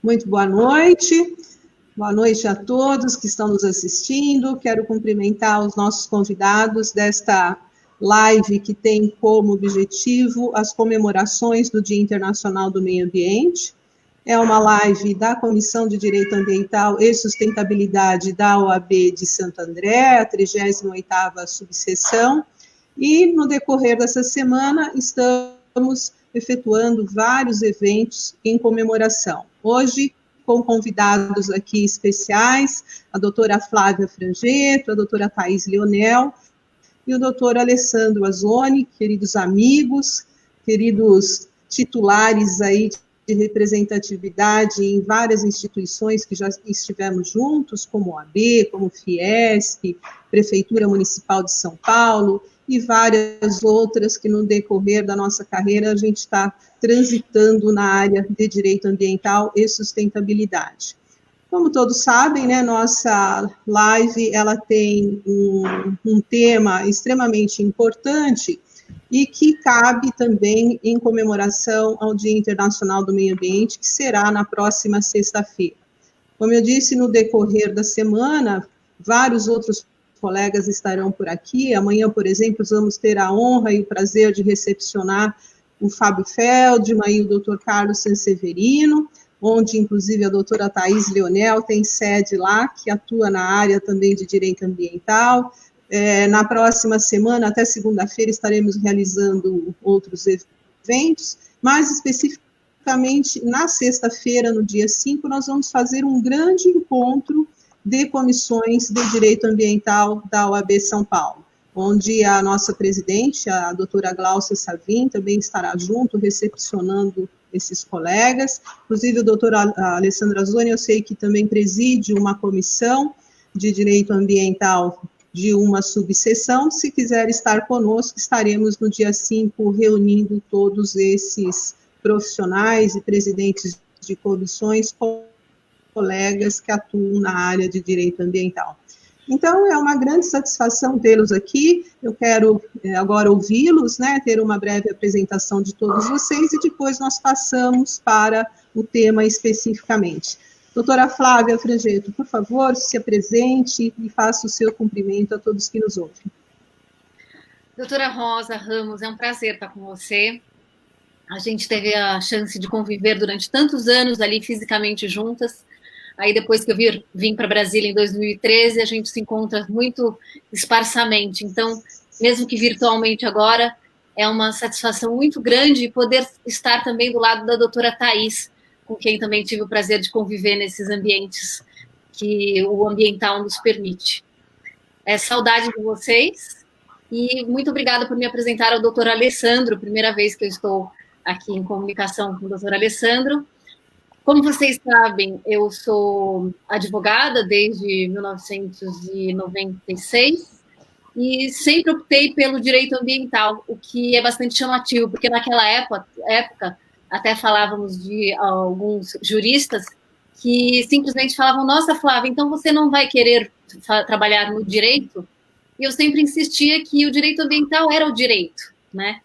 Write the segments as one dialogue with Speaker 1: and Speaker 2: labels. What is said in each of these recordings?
Speaker 1: Muito boa noite a todos que estão nos assistindo. Quero cumprimentar os nossos convidados desta live que tem como objetivo as comemorações do Dia Internacional do Meio Ambiente. É uma live da Comissão de Direito Ambiental e Sustentabilidade da OAB de Santo André, a 38ª subseção, e no decorrer dessa semana estamos efetuando vários eventos em comemoração. Hoje, com convidados aqui especiais, a doutora Flávia Frangetto, a doutora Thaís Leonel e o doutor Alessandro Azzoni, queridos amigos, queridos titulares aí de representatividade em várias instituições que já estivemos juntos, como a OAB, como Fiesp, Prefeitura Municipal de São Paulo, e várias outras que no decorrer da nossa carreira a gente está transitando na área de direito ambiental e sustentabilidade. Como todos sabem, né, nossa live ela tem um tema extremamente importante e que cabe também em comemoração ao Dia Internacional do Meio Ambiente, que será na próxima sexta-feira. Como eu disse, no decorrer da semana, vários outros colegas estarão por aqui. Amanhã, por exemplo, vamos ter a honra e o prazer de recepcionar o Fábio Feldman e o Dr. Carlos Sanseverino, onde, inclusive, a doutora Thaís Leonel tem sede lá, que atua na área também de direito ambiental. Na próxima semana, até segunda-feira, estaremos realizando outros eventos, mas especificamente na sexta-feira, no dia 5, nós vamos fazer um grande encontro de comissões de direito ambiental da OAB São Paulo, onde a nossa presidente, a doutora Glaucia Savim, também estará junto, recepcionando esses colegas. Inclusive, o doutor Alessandro Azzoni, eu sei que também preside uma comissão de direito ambiental de uma subseção. Se quiser estar conosco, estaremos no dia 5 reunindo todos esses profissionais e presidentes de comissões, colegas que atuam na área de direito ambiental. Então, é uma grande satisfação tê-los aqui. Eu quero agora ouvi-los, né, ter uma breve apresentação de todos vocês e depois nós passamos para o tema especificamente. Doutora Flávia Frangetto, por favor, se apresente e faça o seu cumprimento a todos que nos ouvem.
Speaker 2: Doutora Rosa Ramos, é um prazer estar com você. A gente teve a chance de conviver durante tantos anos ali fisicamente juntas. Aí depois que eu vim para Brasília em 2013, a gente se encontra muito esparsamente. Então, mesmo que virtualmente agora, é uma satisfação muito grande poder estar também do lado da doutora Thaís, com quem também tive o prazer de conviver nesses ambientes que o ambiental nos permite. Saudade de vocês e muito obrigada por me apresentar ao doutor Alessandro, primeira vez que eu estou aqui em comunicação com o doutor Alessandro. Como vocês sabem, eu sou advogada desde 1996 e sempre optei pelo direito ambiental, o que é bastante chamativo, porque naquela época até falávamos de alguns juristas que simplesmente falavam: nossa, Flávia, então você não vai querer trabalhar no direito? E eu sempre insistia que o direito ambiental era o direito, né?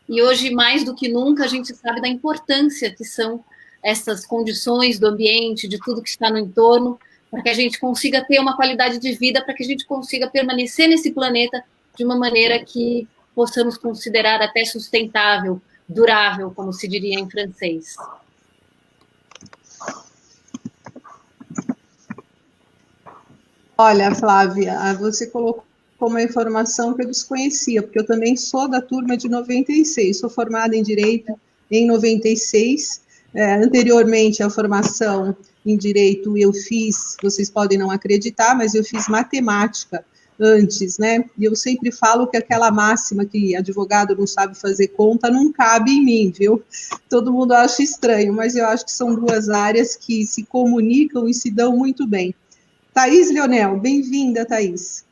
Speaker 2: E hoje, mais do que nunca, a gente sabe da importância que são essas condições do ambiente, de tudo que está no entorno, para que a gente consiga ter uma qualidade de vida, para que a gente consiga permanecer nesse planeta de uma maneira que possamos considerar até sustentável, durável, como se diria em francês.
Speaker 1: Olha, Flávia, você colocou uma informação que eu desconhecia, porque eu também sou da turma de 96, sou formada em Direito em 96, anteriormente à formação em Direito eu fiz, vocês podem não acreditar, mas eu fiz matemática antes, né, e eu sempre falo que aquela máxima que advogado não sabe fazer conta não cabe em mim, viu? Todo mundo acha estranho, mas eu acho que são duas áreas que se comunicam e se dão muito bem. Thaís Leonel, bem-vinda, Thaís.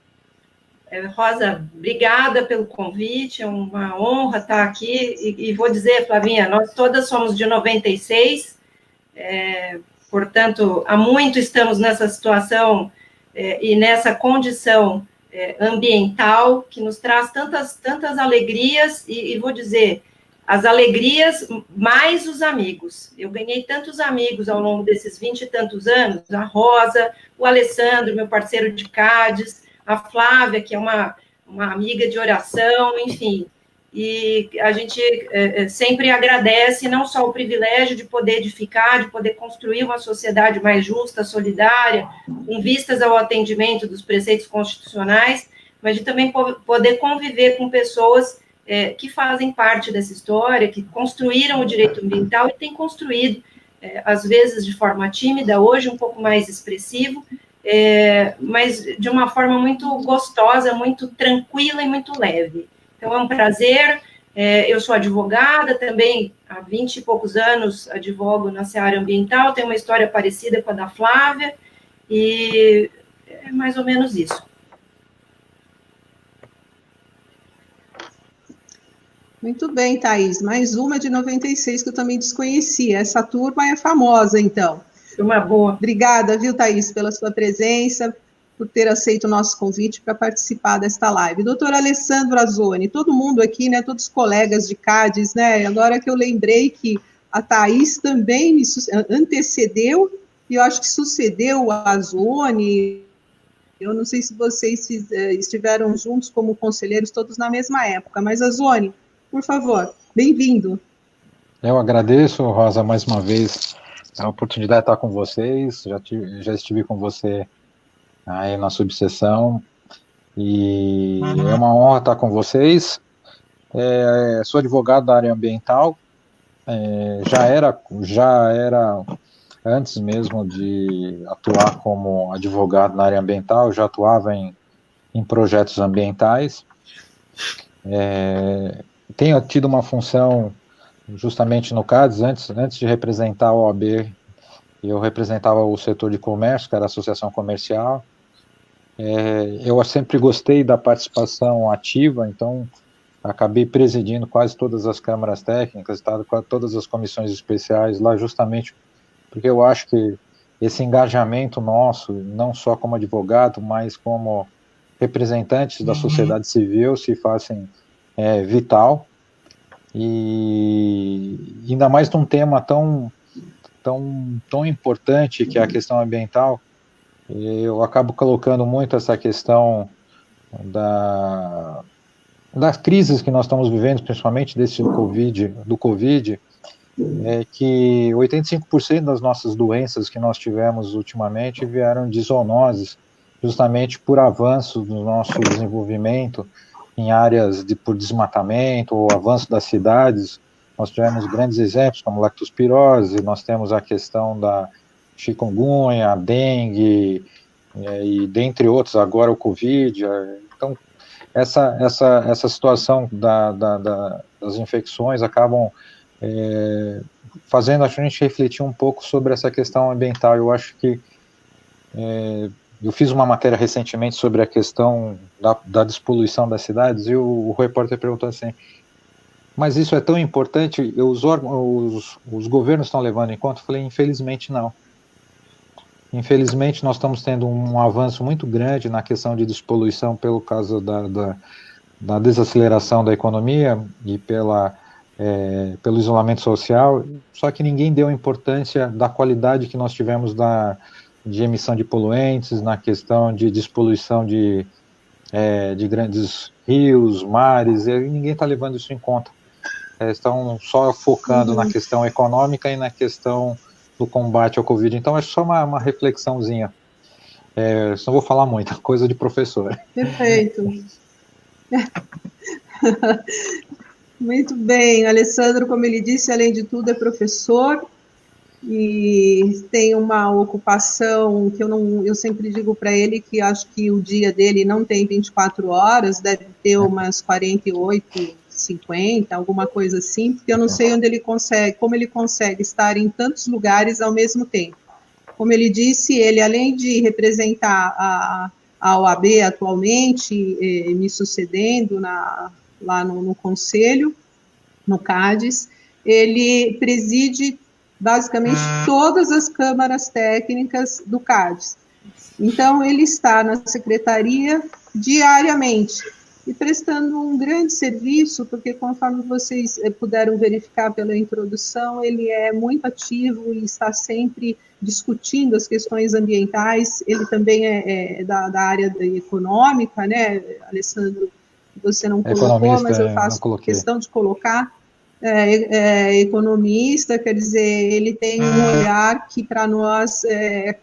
Speaker 3: Rosa, obrigada pelo convite, é uma honra estar aqui, e vou dizer, Flavinha, nós todas somos de 96, portanto, há muito estamos nessa situação e nessa condição ambiental que nos traz tantas alegrias, e vou dizer, as alegrias mais os amigos. Eu ganhei tantos amigos ao longo desses 20 e tantos anos, a Rosa, o Alessandro, meu parceiro de Cádiz, a Flávia, que é uma amiga de oração, enfim. E a gente sempre agradece não só o privilégio de poder edificar, de poder construir uma sociedade mais justa, solidária, com vistas ao atendimento dos preceitos constitucionais, mas de também poder conviver com pessoas que fazem parte dessa história, que construíram o direito ambiental e têm construído, às vezes de forma tímida, hoje um pouco mais expressivo, mas de uma forma muito gostosa, muito tranquila e muito leve. Então, é um prazer. Eu sou advogada também, há 20 e poucos anos advogo na seara ambiental, tenho uma história parecida com a da Flávia, e é mais ou menos isso.
Speaker 1: Muito bem, Thaís. Mais uma de 96 que eu também desconhecia. Essa turma é famosa, então.
Speaker 3: Uma boa.
Speaker 1: Obrigada, viu, Thaís, pela sua presença, por ter aceito o nosso convite para participar desta live. Doutor Alessandro Azzoni, todo mundo aqui, né, todos os colegas de Cádiz, né, agora que eu lembrei que a Thaís também me antecedeu, e eu acho que sucedeu o Azzoni. Eu não sei se vocês estiveram juntos como conselheiros todos na mesma época, mas Azzoni, por favor, bem-vindo.
Speaker 4: Eu agradeço, Rosa, mais uma vez a oportunidade de estar com vocês. Já estive com você aí na subseção, e é uma honra estar com vocês. Sou advogado da área ambiental, já era antes mesmo de atuar como advogado na área ambiental, já atuava em projetos ambientais. Tenho tido uma função justamente no Cádiz, antes de representar a OAB, eu representava o setor de comércio, que era a associação comercial. Eu sempre gostei da participação ativa, então acabei presidindo quase todas as câmaras técnicas, todas as comissões especiais lá, justamente porque eu acho que esse engajamento nosso, não só como advogado, mas como representantes da sociedade civil, se fazem vital, e ainda mais num tema tão importante que é a questão ambiental. Eu acabo colocando muito essa questão das crises que nós estamos vivendo, principalmente do Covid, que 85% das nossas doenças que nós tivemos ultimamente vieram de zoonoses, justamente por avanço do nosso desenvolvimento em áreas por desmatamento, ou avanço das cidades. Nós tivemos grandes exemplos, como leptospirose, nós temos a questão da chikungunya, a dengue, e dentre outros, agora o Covid. Então, essa situação das infecções acabam fazendo a gente refletir um pouco sobre essa questão ambiental. Eu acho que eu fiz uma matéria recentemente sobre a questão da despoluição das cidades, e o repórter perguntou assim: mas isso é tão importante, os governos estão levando em conta? Eu falei: infelizmente não. Infelizmente nós estamos tendo um avanço muito grande na questão de despoluição pelo caso da desaceleração da economia e pelo isolamento social, só que ninguém deu importância da qualidade que nós tivemos de emissão de poluentes, na questão de despoluição de grandes rios, mares, e ninguém está levando isso em conta. Estão só focando na questão econômica e na questão do combate ao Covid. Então, é só uma reflexãozinha. Só vou falar muito, coisa de professor.
Speaker 1: Perfeito. Muito bem. Alessandro, como ele disse, além de tudo, é professor e tem uma ocupação que eu sempre digo para ele que acho que o dia dele não tem 24 horas, deve ter umas 48, 50, alguma coisa assim, porque eu não sei como ele consegue estar em tantos lugares ao mesmo tempo. Como ele disse, ele, além de representar a OAB atualmente, me sucedendo lá no Conselho, no Cádiz, ele preside basicamente todas as câmaras técnicas do Cádiz. Então, ele está na secretaria diariamente. e prestando um grande serviço, porque conforme vocês puderam verificar pela introdução, ele é muito ativo e está sempre discutindo as questões ambientais. Ele também é da área econômica, né, Alessandro? Você não colocou, mas eu faço questão de colocar. Economista, quer dizer, ele tem um olhar que para nós,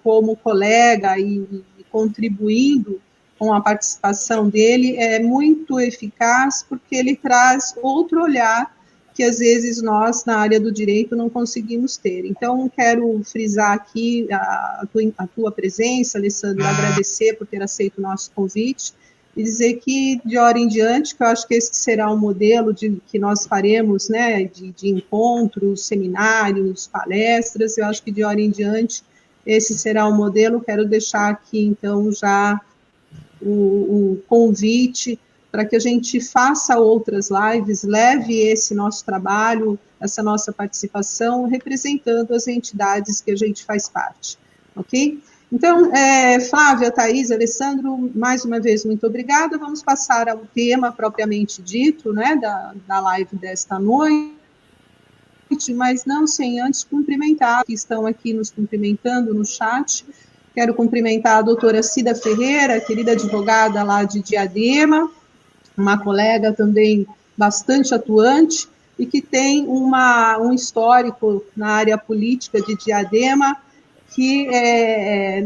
Speaker 1: como colega e contribuindo com a participação dele, é muito eficaz, porque ele traz outro olhar que às vezes nós, na área do direito, não conseguimos ter. Então, quero frisar aqui a tua presença, Alessandro, agradecer por ter aceito o nosso convite, e dizer que, de hora em diante, que eu acho que esse será um modelo que nós faremos, né, de encontros, seminários, palestras, eu acho que, de hora em diante, esse será o modelo. Quero deixar aqui, então, já o convite para que a gente faça outras lives, leve esse nosso trabalho, essa nossa participação, representando as entidades que a gente faz parte, ok? Então, Flávia, Thaís, Alessandro, mais uma vez, muito obrigada. Vamos passar ao tema propriamente dito, né, da live desta noite, mas não sem antes cumprimentar, que estão aqui nos cumprimentando no chat. Quero cumprimentar a doutora Cida Ferreira, querida advogada lá de Diadema, uma colega também bastante atuante, e que tem um histórico na área política de Diadema, que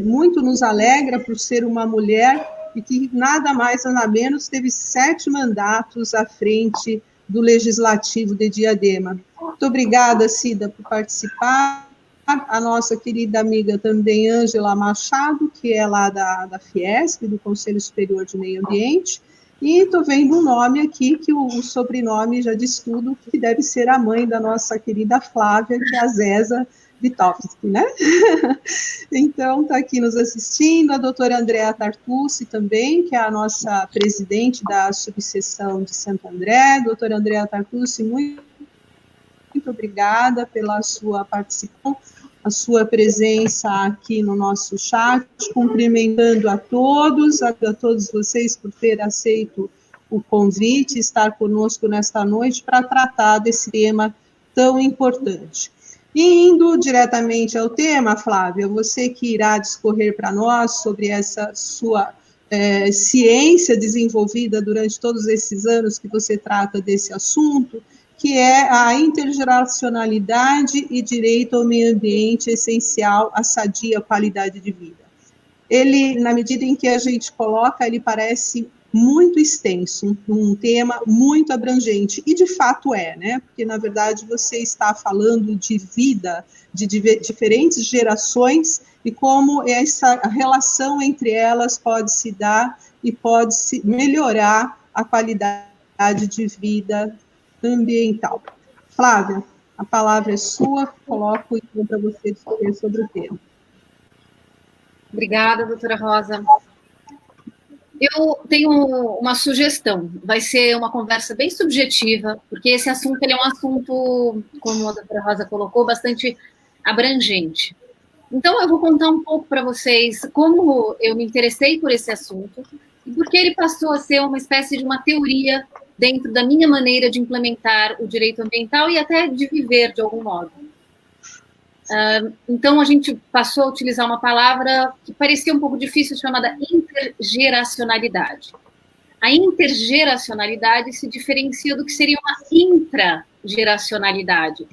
Speaker 1: muito nos alegra por ser uma mulher e que nada mais, nada menos, teve 7 mandatos à frente do Legislativo de Diadema. Muito obrigada, Cida, por participar. A nossa querida amiga também, Ângela Machado, que é lá da Fiesp, do Conselho Superior de Meio Ambiente, e estou vendo um nome aqui, que o sobrenome já diz tudo, que deve ser a mãe da nossa querida Flávia, que é a Zeza Vitovski, né? Então, está aqui nos assistindo a doutora Andrea Tartucci também, que é a nossa presidente da subseção de Santo André. Doutora Andrea Tartucci, muito obrigada pela sua participação, a sua presença aqui no nosso chat, cumprimentando a todos vocês por ter aceito o convite, estar conosco nesta noite para tratar desse tema tão importante. E indo diretamente ao tema, Flávia, você que irá discorrer para nós sobre essa sua ciência desenvolvida durante todos esses anos que você trata desse assunto, que é a intergeracionalidade e direito ao meio ambiente essencial à sadia qualidade de vida. Ele, na medida em que a gente coloca, ele parece muito extenso, um tema muito abrangente, e de fato né? Porque, na verdade, você está falando de vida, de diferentes gerações, e como essa relação entre elas pode se dar e pode se melhorar a qualidade de vida ambiental. Flávia, a palavra é sua, coloco então para você discorrer sobre o tema.
Speaker 2: Obrigada, doutora Rosa. Eu tenho uma sugestão, vai ser uma conversa bem subjetiva, porque esse assunto ele é um assunto, como a doutora Rosa colocou, bastante abrangente. Então, eu vou contar um pouco para vocês como eu me interessei por esse assunto e porque ele passou a ser uma espécie de uma teoria dentro da minha maneira de implementar o direito ambiental e até de viver de algum modo. Então, a gente passou a utilizar uma palavra que parecia um pouco difícil, chamada intergeracionalidade. A intergeracionalidade se diferencia do que seria uma intrageracionalidade.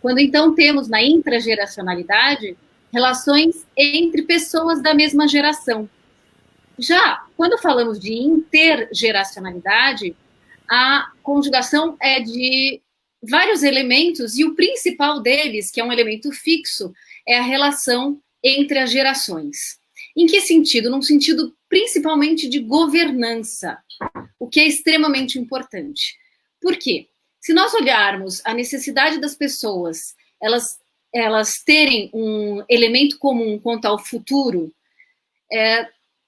Speaker 2: Quando, então, temos na intrageracionalidade relações entre pessoas da mesma geração. Já, quando falamos de intergeracionalidade, a conjugação é de vários elementos, e o principal deles, que é um elemento fixo, é a relação entre as gerações. Em que sentido? Num sentido principalmente de governança, o que é extremamente importante. Por quê? Se nós olharmos a necessidade das pessoas, elas terem um elemento comum quanto ao futuro,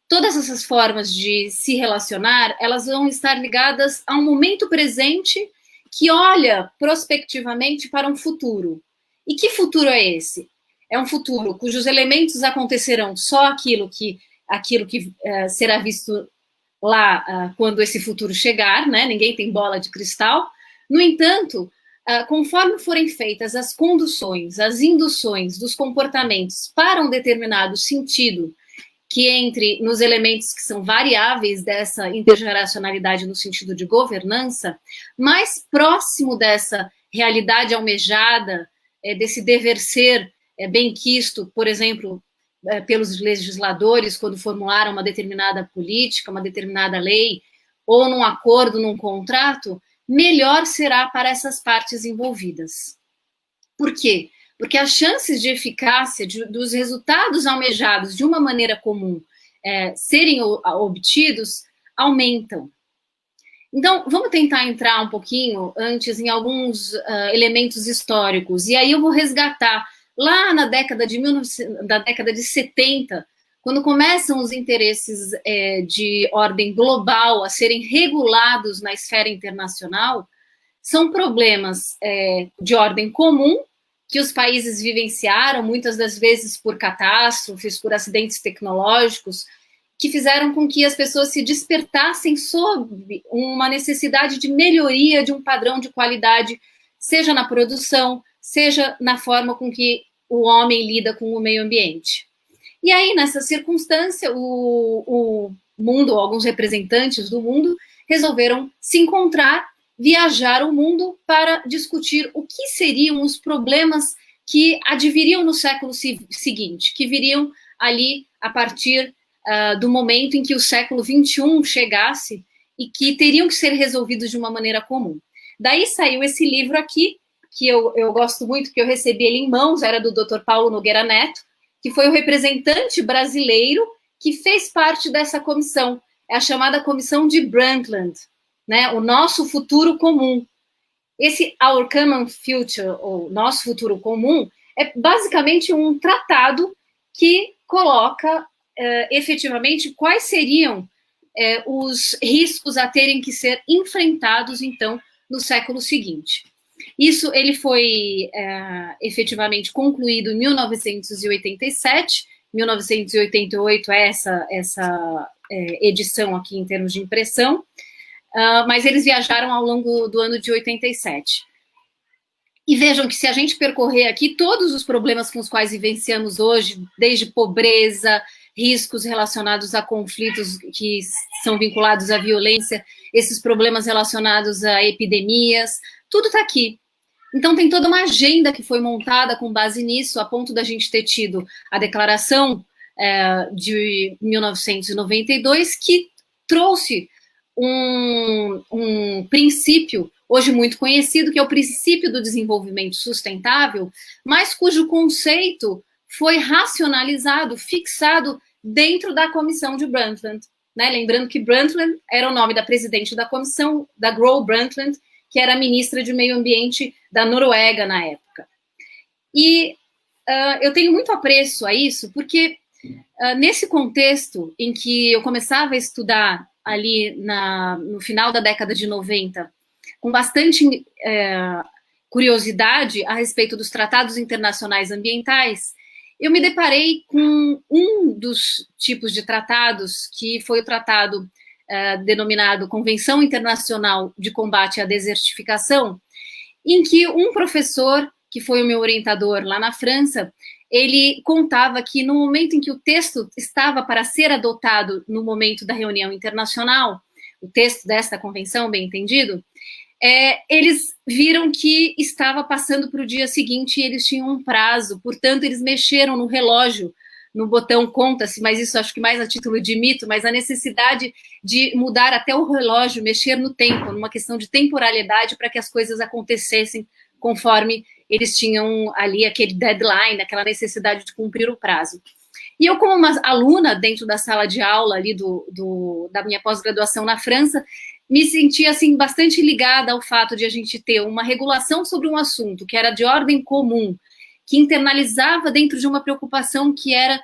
Speaker 2: todas essas formas de se relacionar, elas vão estar ligadas a um momento presente que olha prospectivamente para um futuro. E que futuro é esse? É um futuro cujos elementos acontecerão só aquilo que será visto lá quando esse futuro chegar, né? Ninguém tem bola de cristal. No entanto, conforme forem feitas as conduções, as induções dos comportamentos para um determinado sentido, que entre nos elementos que são variáveis dessa intergeracionalidade no sentido de governança, mais próximo dessa realidade almejada, desse dever ser benquisto, por exemplo, pelos legisladores quando formularam uma determinada política, uma determinada lei, ou num acordo, num contrato, melhor será para essas partes envolvidas. Por quê? Porque as chances de eficácia dos resultados almejados de uma maneira comum serem obtidos aumentam. Então, vamos tentar entrar um pouquinho antes em alguns elementos históricos, e aí eu vou resgatar lá na década de 70, quando começam os interesses de ordem global a serem regulados na esfera internacional, são problemas de ordem comum, que os países vivenciaram, muitas das vezes por catástrofes, por acidentes tecnológicos, que fizeram com que as pessoas se despertassem sob uma necessidade de melhoria de um padrão de qualidade, seja na produção, seja na forma com que o homem lida com o meio ambiente. E aí, nessa circunstância, o mundo, alguns representantes do mundo, resolveram se encontrar, viajar o mundo para discutir o que seriam os problemas que adviriam no século seguinte, que viriam ali a partir do momento em que o século XXI chegasse e que teriam que ser resolvidos de uma maneira comum. Daí saiu esse livro aqui, que eu gosto muito, que eu recebi ele em mãos, era do Dr. Paulo Nogueira Neto, que foi o representante brasileiro que fez parte dessa comissão, é a chamada Comissão de Brundtland, né, o nosso futuro comum. Esse Our Common Future, ou Nosso Futuro Comum, é basicamente um tratado que coloca efetivamente quais seriam os riscos a terem que ser enfrentados, então, no século seguinte. Isso ele foi efetivamente concluído em 1987, 1988 é essa edição aqui em termos de impressão, mas eles viajaram ao longo do ano de 87. E vejam que se a gente percorrer aqui todos os problemas com os quais vivenciamos hoje, desde pobreza, riscos relacionados a conflitos que são vinculados à violência, esses problemas relacionados a epidemias, tudo está aqui. Então tem toda uma agenda que foi montada com base nisso, a ponto da gente ter tido a declaração de 1992, que trouxe um princípio, hoje muito conhecido, que é o princípio do desenvolvimento sustentável, mas cujo conceito foi racionalizado, fixado dentro da comissão de Brundtland. Né? Lembrando que Brundtland era o nome da presidente da comissão, da Gro Brundtland, que era a ministra de Meio Ambiente da Noruega na época. E eu tenho muito apreço a isso, porque nesse contexto em que eu começava a estudar ali no final da década de 90, com bastante curiosidade a respeito dos tratados internacionais ambientais, eu me deparei com um dos tipos de tratados, que foi o tratado denominado Convenção Internacional de Combate à Desertificação, em que um professor, que foi o meu orientador lá na França, ele contava que no momento em que o texto estava para ser adotado no momento da reunião internacional, o texto desta convenção, bem entendido, eles viram que estava passando para o dia seguinte e eles tinham um prazo, portanto eles mexeram no relógio, no botão conta-se, mas isso acho que mais a título de mito, mas a necessidade de mudar até o relógio, mexer no tempo, numa questão de temporalidade para que as coisas acontecessem conforme eles tinham ali aquele deadline, aquela necessidade de cumprir o prazo. E eu, como uma aluna dentro da sala de aula ali da minha pós-graduação na França, me sentia assim, bastante ligada ao fato de a gente ter uma regulação sobre um assunto que era de ordem comum, que internalizava dentro de uma preocupação que era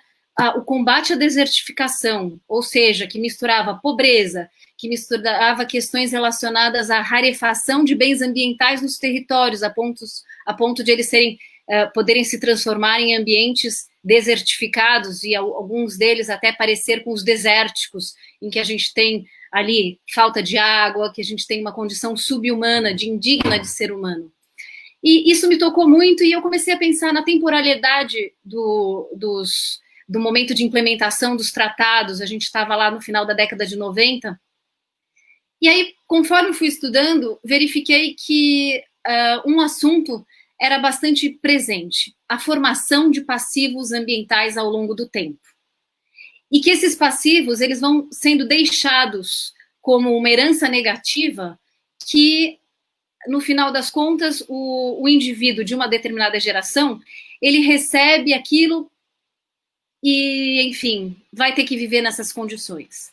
Speaker 2: o combate à desertificação, ou seja, que misturava pobreza, que misturava questões relacionadas à rarefação de bens ambientais nos territórios, a ponto de eles poderem se transformar em ambientes desertificados, e alguns deles até parecer com os desérticos, em que a gente tem ali falta de água, que a gente tem uma condição subhumana, indigna de ser humano. E isso me tocou muito, e eu comecei a pensar na temporalidade do momento de implementação dos tratados. A gente estava lá no final da década de 90, e aí, conforme fui estudando, verifiquei que um assunto era bastante presente: a formação de passivos ambientais ao longo do tempo. E que esses passivos, eles vão sendo deixados como uma herança negativa que, no final das contas, o indivíduo de uma determinada geração, ele recebe aquilo e, enfim, vai ter que viver nessas condições.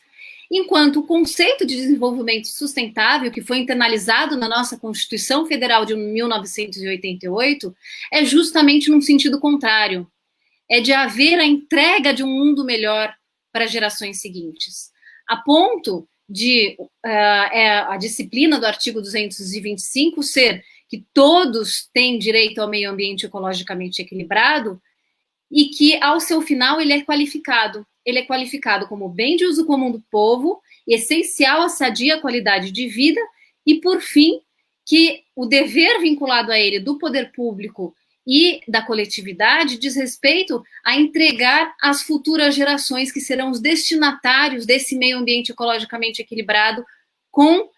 Speaker 2: Enquanto o conceito de desenvolvimento sustentável, que foi internalizado na nossa Constituição Federal de 1988, é justamente num sentido contrário. É de haver a entrega de um mundo melhor para as gerações seguintes, a ponto de a disciplina do artigo 225 ser que todos têm direito ao meio ambiente ecologicamente equilibrado, e que, ao seu final, ele é qualificado. Ele é qualificado como bem de uso comum do povo, essencial à sadia qualidade de vida, e, por fim, que o dever vinculado a ele do poder público e da coletividade diz respeito a entregar às futuras gerações, que serão os destinatários desse meio ambiente ecologicamente equilibrado, com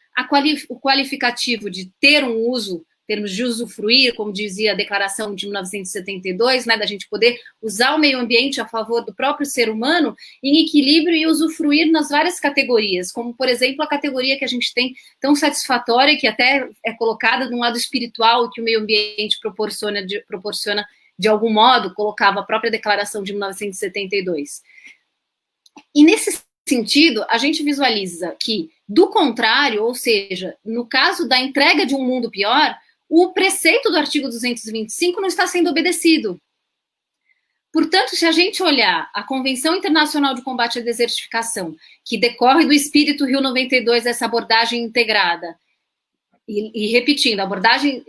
Speaker 2: o qualificativo de ter um uso, termos de usufruir, como dizia a Declaração de 1972, né, da gente poder usar o meio ambiente a favor do próprio ser humano, em equilíbrio e usufruir nas várias categorias, como, por exemplo, a categoria que a gente tem tão satisfatória, que até é colocada de um lado espiritual, que o meio ambiente proporciona de algum modo, colocava a própria Declaração de 1972. E nesse sentido, a gente visualiza que, do contrário, ou seja, no caso da entrega de um mundo pior, o preceito do artigo 225 não está sendo obedecido. Portanto, se a gente olhar a Convenção Internacional de Combate à Desertificação, que decorre do espírito Rio 92, essa abordagem integrada, e repetindo, a abordagem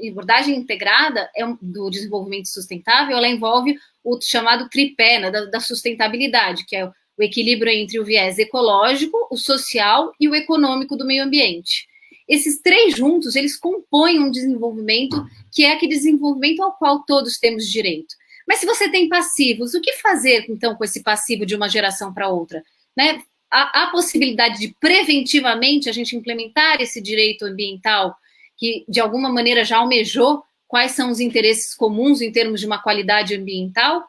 Speaker 2: integrada do desenvolvimento sustentável, ela envolve o chamado tripé, né, da sustentabilidade, que é o equilíbrio entre o viés ecológico, o social e o econômico do meio ambiente. Esses três juntos, eles compõem um desenvolvimento que é aquele desenvolvimento ao qual todos temos direito. Mas se você tem passivos, o que fazer, então, com esse passivo de uma geração para outra? Né? Há possibilidade de, preventivamente, a gente implementar esse direito ambiental que, de alguma maneira, já almejou quais são os interesses comuns em termos de uma qualidade ambiental,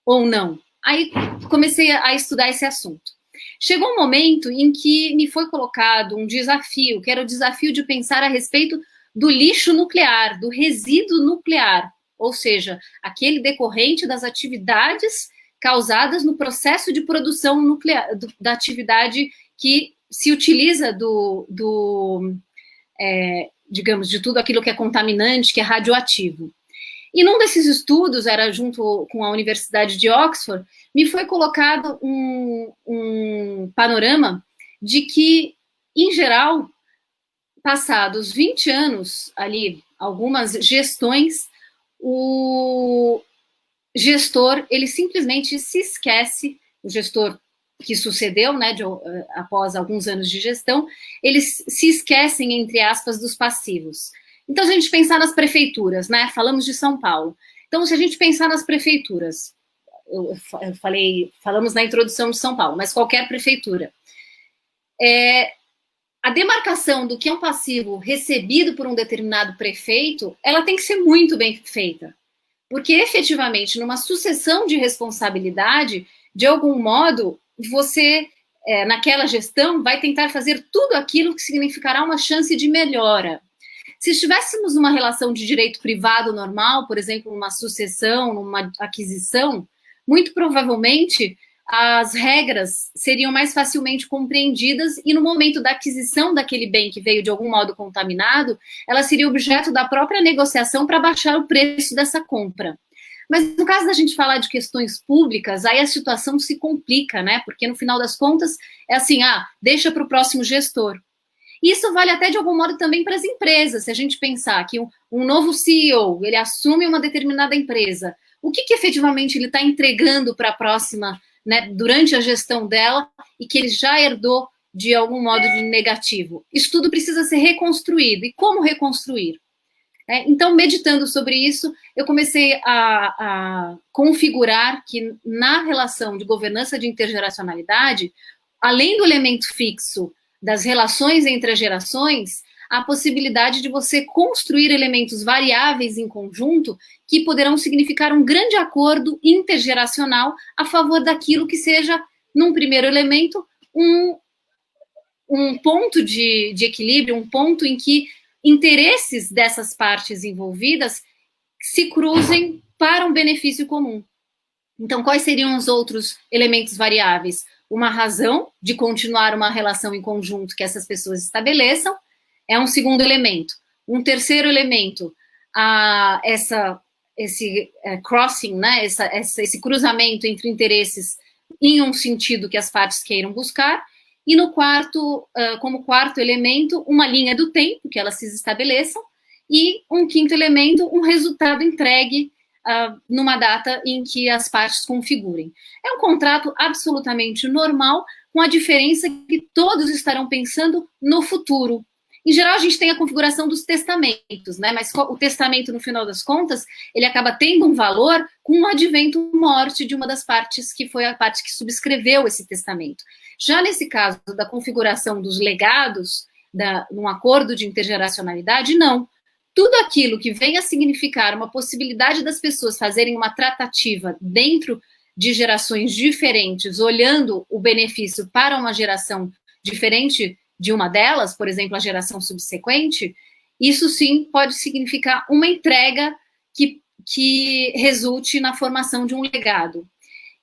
Speaker 2: ou não? Aí comecei a estudar esse assunto. Chegou um momento em que me foi colocado um desafio, que era o desafio de pensar a respeito do lixo nuclear, do resíduo nuclear, ou seja, aquele decorrente das atividades causadas no processo de produção nuclear, da atividade que se utiliza digamos, de tudo aquilo que é contaminante, que é radioativo. E num desses estudos, era junto com a Universidade de Oxford, me foi colocado um panorama de que, em geral, passados 20 anos, ali, algumas gestões, o gestor, ele simplesmente se esquece, o gestor que sucedeu, né, após alguns anos de gestão, eles se esquecem, entre aspas, dos passivos. Então, se a gente pensar nas prefeituras, né, falamos de São Paulo. Então, se a gente pensar nas prefeituras, falamos na introdução de São Paulo, mas qualquer prefeitura, a demarcação do que é um passivo recebido por um determinado prefeito, ela tem que ser muito bem feita, porque efetivamente, numa sucessão de responsabilidade, de algum modo, você, naquela gestão, vai tentar fazer tudo aquilo que significará uma chance de melhora. Se estivéssemos numa relação de direito privado normal, por exemplo, numa sucessão, numa aquisição, muito provavelmente as regras seriam mais facilmente compreendidas e no momento da aquisição daquele bem que veio de algum modo contaminado, ela seria objeto da própria negociação para baixar o preço dessa compra. Mas no caso da gente falar de questões públicas, aí a situação se complica, né? Porque no final das contas é assim, deixa para o próximo gestor. Isso vale até de algum modo também para as empresas, se a gente pensar que um novo CEO, ele assume uma determinada empresa, o que efetivamente ele está entregando para a próxima, né, durante a gestão dela, e que ele já herdou de algum modo de negativo. Isso tudo precisa ser reconstruído. E como reconstruir? Então, meditando sobre isso, eu comecei a configurar que na relação de governança de intergeracionalidade, além do elemento fixo das relações entre as gerações, a possibilidade de você construir elementos variáveis em conjunto que poderão significar um grande acordo intergeracional a favor daquilo que seja, num primeiro elemento, um ponto de equilíbrio, um ponto em que interesses dessas partes envolvidas se cruzem para um benefício comum. Então, quais seriam os outros elementos variáveis? Uma razão de continuar uma relação em conjunto que essas pessoas estabeleçam é um segundo elemento. Um terceiro elemento, esse crossing, né, esse cruzamento entre interesses em um sentido que as partes queiram buscar. E no quarto, como quarto elemento, uma linha do tempo que elas se estabeleçam, e um quinto elemento, um resultado entregue numa data em que as partes configurem. É um contrato absolutamente normal, com a diferença que todos estarão pensando no futuro. Em geral, a gente tem a configuração dos testamentos, né? Mas o testamento, no final das contas, ele acaba tendo um valor com o advento morte de uma das partes, que foi a parte que subscreveu esse testamento. Já nesse caso da configuração dos legados, num acordo de intergeracionalidade, não. Tudo aquilo que venha a significar uma possibilidade das pessoas fazerem uma tratativa dentro de gerações diferentes, olhando o benefício para uma geração diferente de uma delas, por exemplo, a geração subsequente, isso sim pode significar uma entrega que resulte na formação de um legado.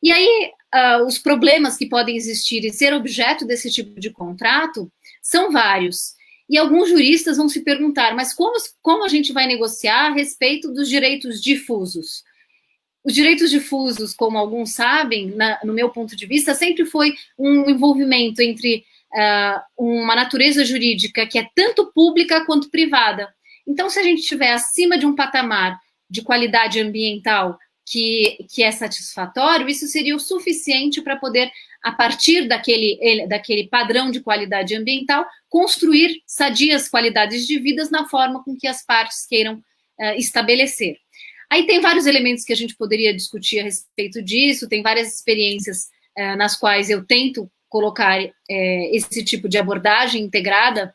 Speaker 2: E aí, os problemas que podem existir e ser objeto desse tipo de contrato são vários. E alguns juristas vão se perguntar, mas como a gente vai negociar a respeito dos direitos difusos? Os direitos difusos, como alguns sabem, no meu ponto de vista, sempre foi um envolvimento entre uma natureza jurídica que é tanto pública quanto privada. Então, se a gente estiver acima de um patamar de qualidade ambiental que é satisfatório, isso seria o suficiente para poder, a partir daquele padrão de qualidade ambiental, construir sadias qualidades de vida na forma com que as partes queiram estabelecer. Aí tem vários elementos que a gente poderia discutir a respeito disso, tem várias experiências nas quais eu tento colocar esse tipo de abordagem integrada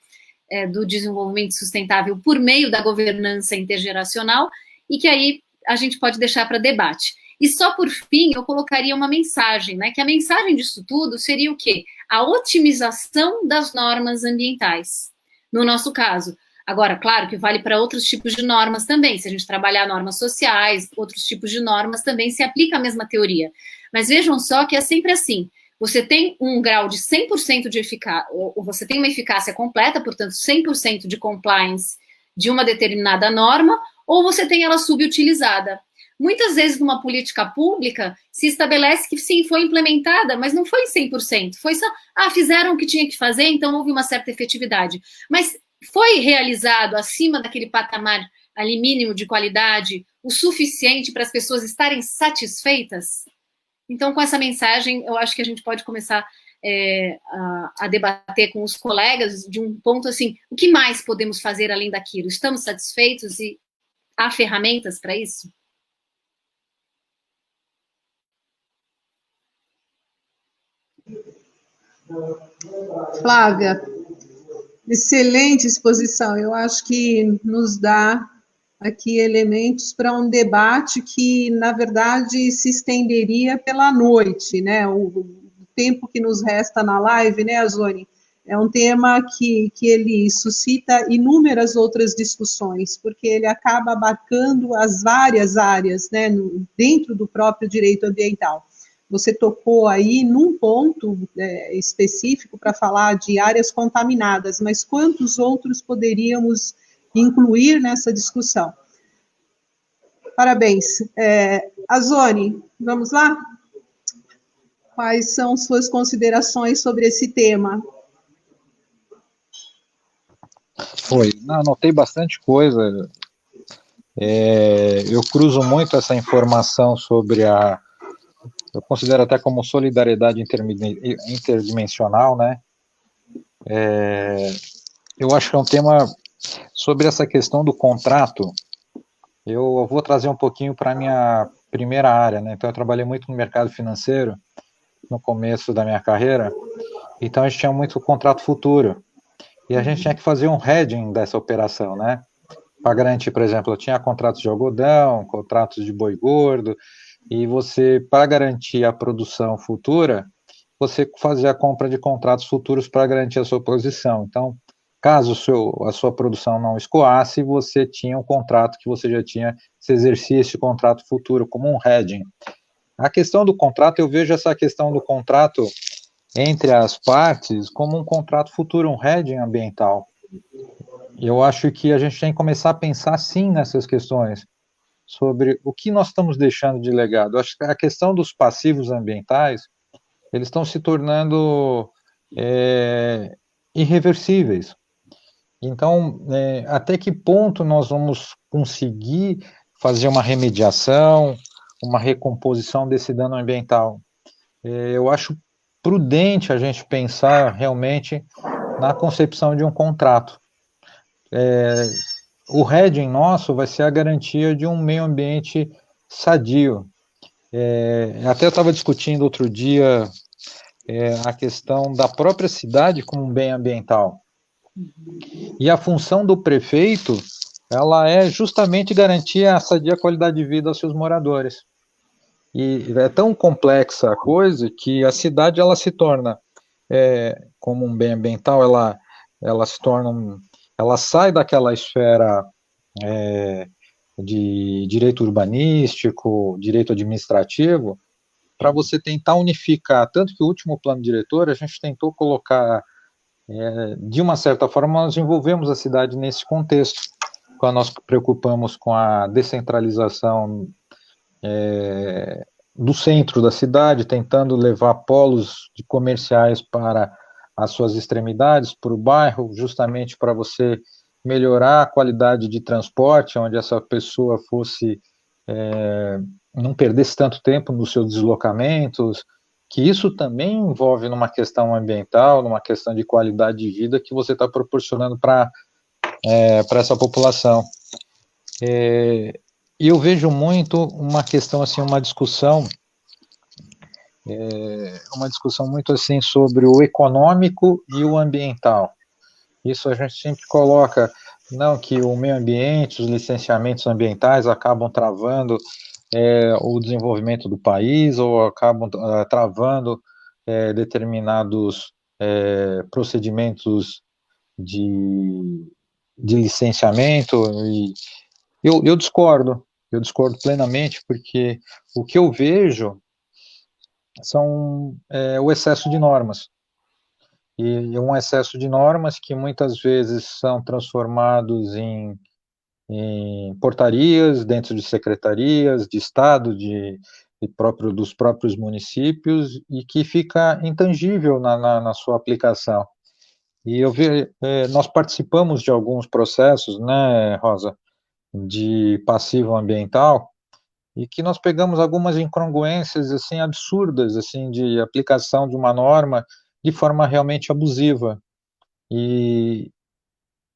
Speaker 2: do desenvolvimento sustentável por meio da governança intergeracional, e que aí a gente pode deixar para debate. E só por fim, eu colocaria uma mensagem, né, que a mensagem disso tudo seria o quê? A otimização das normas ambientais, no nosso caso. Agora, claro que vale para outros tipos de normas também, se a gente trabalhar normas sociais, outros tipos de normas também se aplica a mesma teoria. Mas vejam só que é sempre assim, você tem um grau de 100% de eficácia, ou você tem uma eficácia completa, portanto, 100% de compliance de uma determinada norma, ou você tem ela subutilizada. Muitas vezes, numa política pública, se estabelece que sim, foi implementada, mas não foi 100%. Foi só, fizeram o que tinha que fazer, então houve uma certa efetividade. Mas foi realizado acima daquele patamar ali mínimo de qualidade, o suficiente para as pessoas estarem satisfeitas? Então, com essa mensagem, eu acho que a gente pode começar a debater com os colegas de um ponto assim, o que mais podemos fazer além daquilo? Estamos satisfeitos e há ferramentas para isso?
Speaker 1: Flávia, excelente exposição. Eu acho que nos dá aqui elementos para um debate que, na verdade, se estenderia pela noite, né? O tempo que nos resta na live, né, Azone? É um tema que ele suscita inúmeras outras discussões, porque ele acaba abarcando as várias áreas, né, dentro do próprio direito ambiental. Você tocou aí num ponto específico para falar de áreas contaminadas, mas quantos outros poderíamos incluir nessa discussão? Parabéns. Azone, vamos lá? Quais são suas considerações sobre esse tema?
Speaker 4: Anotei bastante coisa. Eu cruzo muito essa informação sobre eu considero até como solidariedade interdimensional, né? Eu acho que é um tema sobre essa questão do contrato. Eu vou trazer um pouquinho para a minha primeira área, né? Então, eu trabalhei muito no mercado financeiro no começo da minha carreira, então a gente tinha muito contrato futuro, e a gente tinha que fazer um hedging dessa operação, né? Para garantir, por exemplo, eu tinha contratos de algodão, contratos de boi gordo, e você, para garantir a produção futura, você fazia a compra de contratos futuros para garantir a sua posição. Então, caso a sua produção não escoasse, você tinha um contrato que você já tinha, você exercia esse contrato futuro como um hedging. A questão do contrato, eu vejo essa questão do contrato entre as partes como um contrato futuro, um hedging ambiental. Eu acho que a gente tem que começar a pensar, sim, nessas questões, sobre o que nós estamos deixando de legado. Eu acho que a questão dos passivos ambientais, eles estão se tornando irreversíveis. Então, até que ponto nós vamos conseguir fazer uma remediação, uma recomposição desse dano ambiental? Eu acho prudente a gente pensar realmente na concepção de um contrato. O hedging nosso vai ser a garantia de um meio ambiente sadio. Até eu estava discutindo outro dia a questão da própria cidade como um bem ambiental. E a função do prefeito, ela é justamente garantir a sadia qualidade de vida aos seus moradores. E é tão complexa a coisa que a cidade ela se torna, como um bem ambiental, ela se torna, ela sai daquela esfera de direito urbanístico, direito administrativo, para você tentar unificar, tanto que o último plano diretor, a gente tentou colocar, de uma certa forma, nós envolvemos a cidade nesse contexto, quando nós preocupamos com a descentralização do centro da cidade, tentando levar polos de comerciais para as suas extremidades, para o bairro, justamente para você melhorar a qualidade de transporte, onde essa pessoa fosse não perdesse tanto tempo nos seus deslocamentos, que isso também envolve numa questão ambiental, numa questão de qualidade de vida que você está proporcionando para essa população. E eu vejo muito uma questão, assim, uma discussão muito assim sobre o econômico e o ambiental. Isso a gente sempre coloca, não, que o meio ambiente, os licenciamentos ambientais acabam travando o desenvolvimento do país, ou acabam travando determinados procedimentos de licenciamento, e eu discordo plenamente, porque o que eu vejo são o excesso de normas, e um excesso de normas que muitas vezes são transformados em portarias dentro de secretarias de Estado, dos próprios municípios, e que fica intangível na sua aplicação. E nós participamos de alguns processos, né, Rosa, de passivo ambiental, e que nós pegamos algumas incongruências assim absurdas, assim, de aplicação de uma norma de forma realmente abusiva. E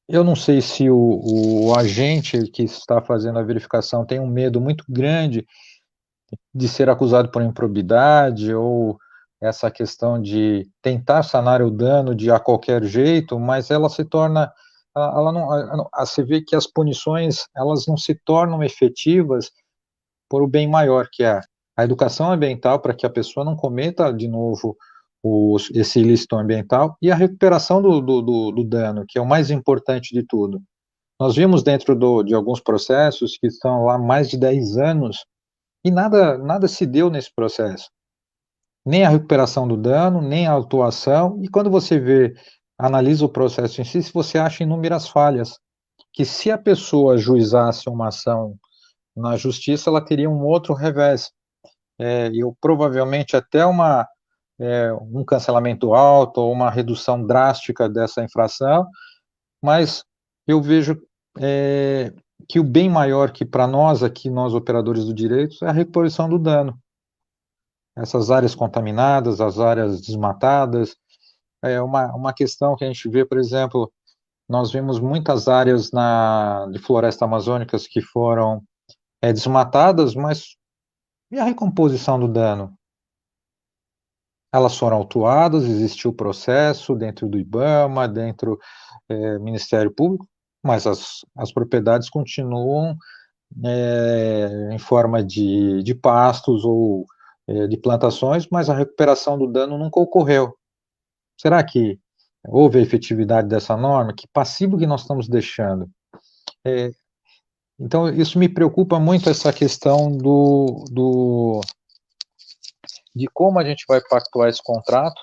Speaker 4: eu não sei se o agente que está fazendo a verificação tem um medo muito grande de ser acusado por improbidade, ou essa questão de tentar sanar o dano de a qualquer jeito, mas ela se torna, ela não, você vê que as punições, elas não se tornam efetivas por o bem maior, que é a educação ambiental, para que a pessoa não cometa de novo esse ilícito ambiental, e a recuperação do dano, que é o mais importante de tudo. Nós vimos dentro de alguns processos que estão lá mais de 10 anos, e nada se deu nesse processo. Nem a recuperação do dano, nem a autuação, e quando você analisa o processo em si, você acha inúmeras falhas, que se a pessoa ajuizasse uma ação na justiça, ela teria um outro revés. Provavelmente até um cancelamento alto, ou uma redução drástica dessa infração, mas eu vejo que o bem maior que para nós aqui, nós operadores do direito, é a reposição do dano. Essas áreas contaminadas, as áreas desmatadas, uma questão que a gente vê, por exemplo, nós vimos muitas áreas de floresta amazônicas que foram desmatadas, mas e a recomposição do dano? Elas foram autuadas, existiu o processo dentro do IBAMA, dentro do Ministério Público, mas as propriedades continuam em forma de pastos ou de plantações, mas a recuperação do dano nunca ocorreu. Será que houve a efetividade dessa norma? Que passivo que nós estamos deixando? Então, isso me preocupa muito, essa questão de como a gente vai pactuar esse contrato.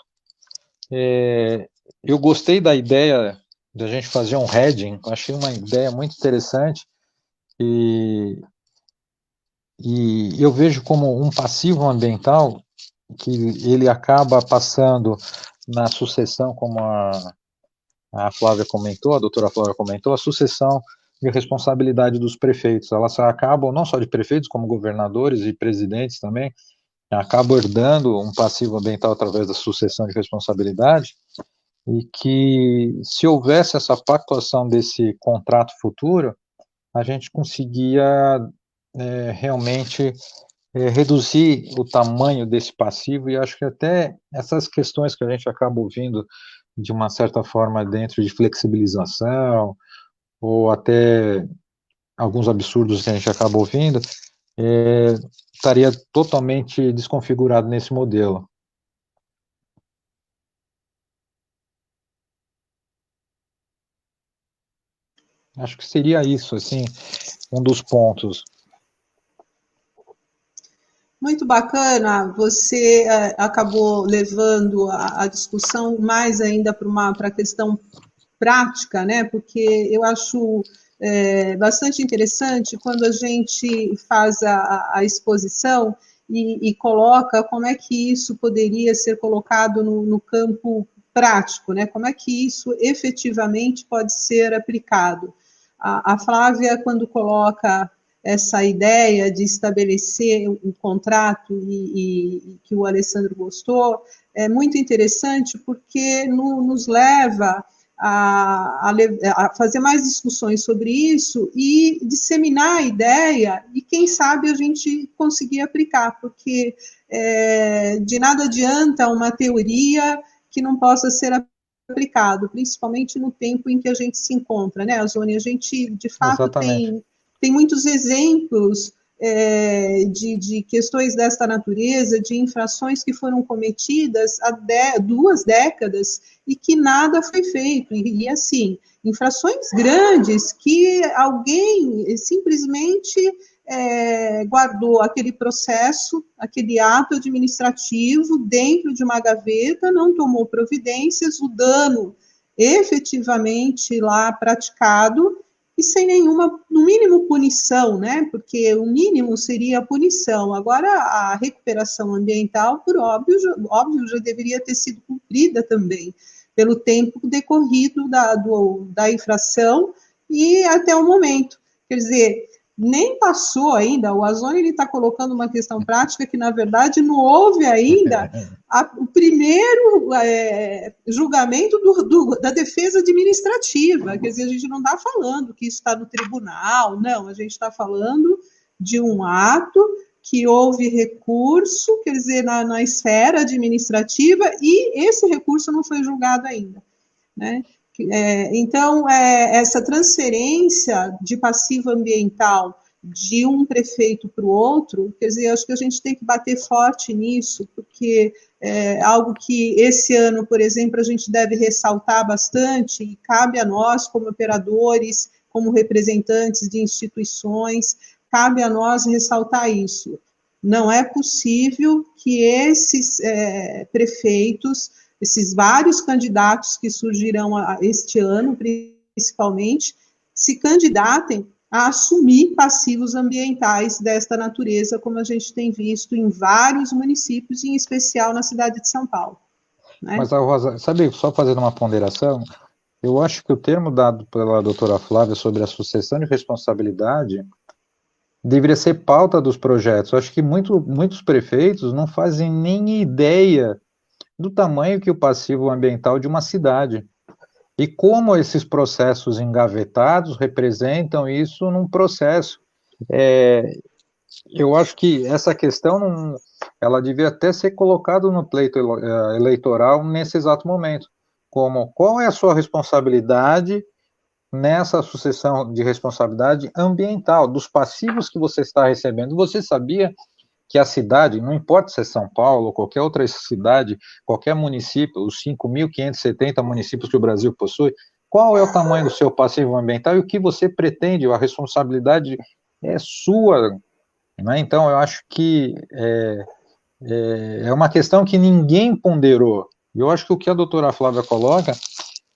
Speaker 4: Eu gostei da ideia de a gente fazer um hedging, achei uma ideia muito interessante, e eu vejo como um passivo ambiental que ele acaba passando na sucessão, como a Flávia comentou, a doutora Flávia comentou, a sucessão de responsabilidade dos prefeitos. Elas acabam, não só de prefeitos, como governadores e presidentes também, acabam herdando um passivo ambiental através da sucessão de responsabilidade, e que, se houvesse essa pactuação desse contrato futuro, a gente conseguia realmente reduzir o tamanho desse passivo, e acho que até essas questões que a gente acaba ouvindo, de uma certa forma, dentro de flexibilização, ou até alguns absurdos que a gente acaba ouvindo, estaria totalmente desconfigurado nesse modelo. Acho que seria isso, assim, um dos pontos.
Speaker 1: Muito bacana, você acabou levando a discussão mais ainda para a questão prática, né? Porque eu acho bastante interessante quando a gente faz a exposição e coloca como é que isso poderia ser colocado no campo prático, né? Como é que isso efetivamente pode ser aplicado. A Flávia, quando coloca essa ideia de estabelecer um contrato e que o Alessandro gostou, é muito interessante porque nos leva a fazer mais discussões sobre isso e disseminar a ideia e, quem sabe, a gente conseguir aplicar, porque de nada adianta uma teoria que não possa ser aplicado, principalmente no tempo em que a gente se encontra, né, Azone? A gente, de fato, tem muitos exemplos de questões desta natureza, de infrações que foram cometidas há 2 décadas e que nada foi feito. E assim, infrações grandes que alguém simplesmente guardou aquele processo, aquele ato administrativo dentro de uma gaveta, não tomou providências, o dano efetivamente lá praticado, e sem nenhuma, no mínimo, punição, né? Porque o mínimo seria a punição. Agora, a recuperação ambiental, por óbvio, já deveria ter sido cumprida também, pelo tempo decorrido da infração e até o momento. Quer dizer, nem passou ainda, o Azone está colocando uma questão prática que, na verdade, não houve ainda o primeiro julgamento da defesa administrativa. Quer dizer, a gente não está falando que isso está no tribunal, não, a gente está falando de um ato que houve recurso, quer dizer, na esfera administrativa, e esse recurso não foi julgado ainda, né? Então, essa transferência de passivo ambiental de um prefeito para o outro, quer dizer, acho que a gente tem que bater forte nisso, porque é algo que esse ano, por exemplo, a gente deve ressaltar bastante, e cabe a nós, como operadores, como representantes de instituições, cabe a nós ressaltar isso. Não é possível que esses prefeitos, esses vários candidatos que surgirão este ano, principalmente, se candidatem a assumir passivos ambientais desta natureza, como a gente tem visto em vários municípios, em especial na cidade de São Paulo, né?
Speaker 4: Mas, Rosa, sabe, só fazendo uma ponderação, eu acho que o termo dado pela doutora Flávia sobre a sucessão de responsabilidade deveria ser pauta dos projetos. Eu acho que muitos prefeitos não fazem nem ideia do tamanho que o passivo ambiental de uma cidade. E como esses processos engavetados representam isso num processo. Eu acho que essa questão, ela devia até ser colocada no pleito eleitoral nesse exato momento. Como, qual é a sua responsabilidade nessa sucessão de responsabilidade ambiental, dos passivos que você está recebendo? Você sabia que a cidade, não importa se é São Paulo ou qualquer outra cidade, qualquer município, os 5.570 municípios que o Brasil possui, qual é o tamanho do seu passivo ambiental e o que você pretende? A responsabilidade é sua, né? Então, eu acho que é uma questão que ninguém ponderou. Eu acho que o que a doutora Flávia coloca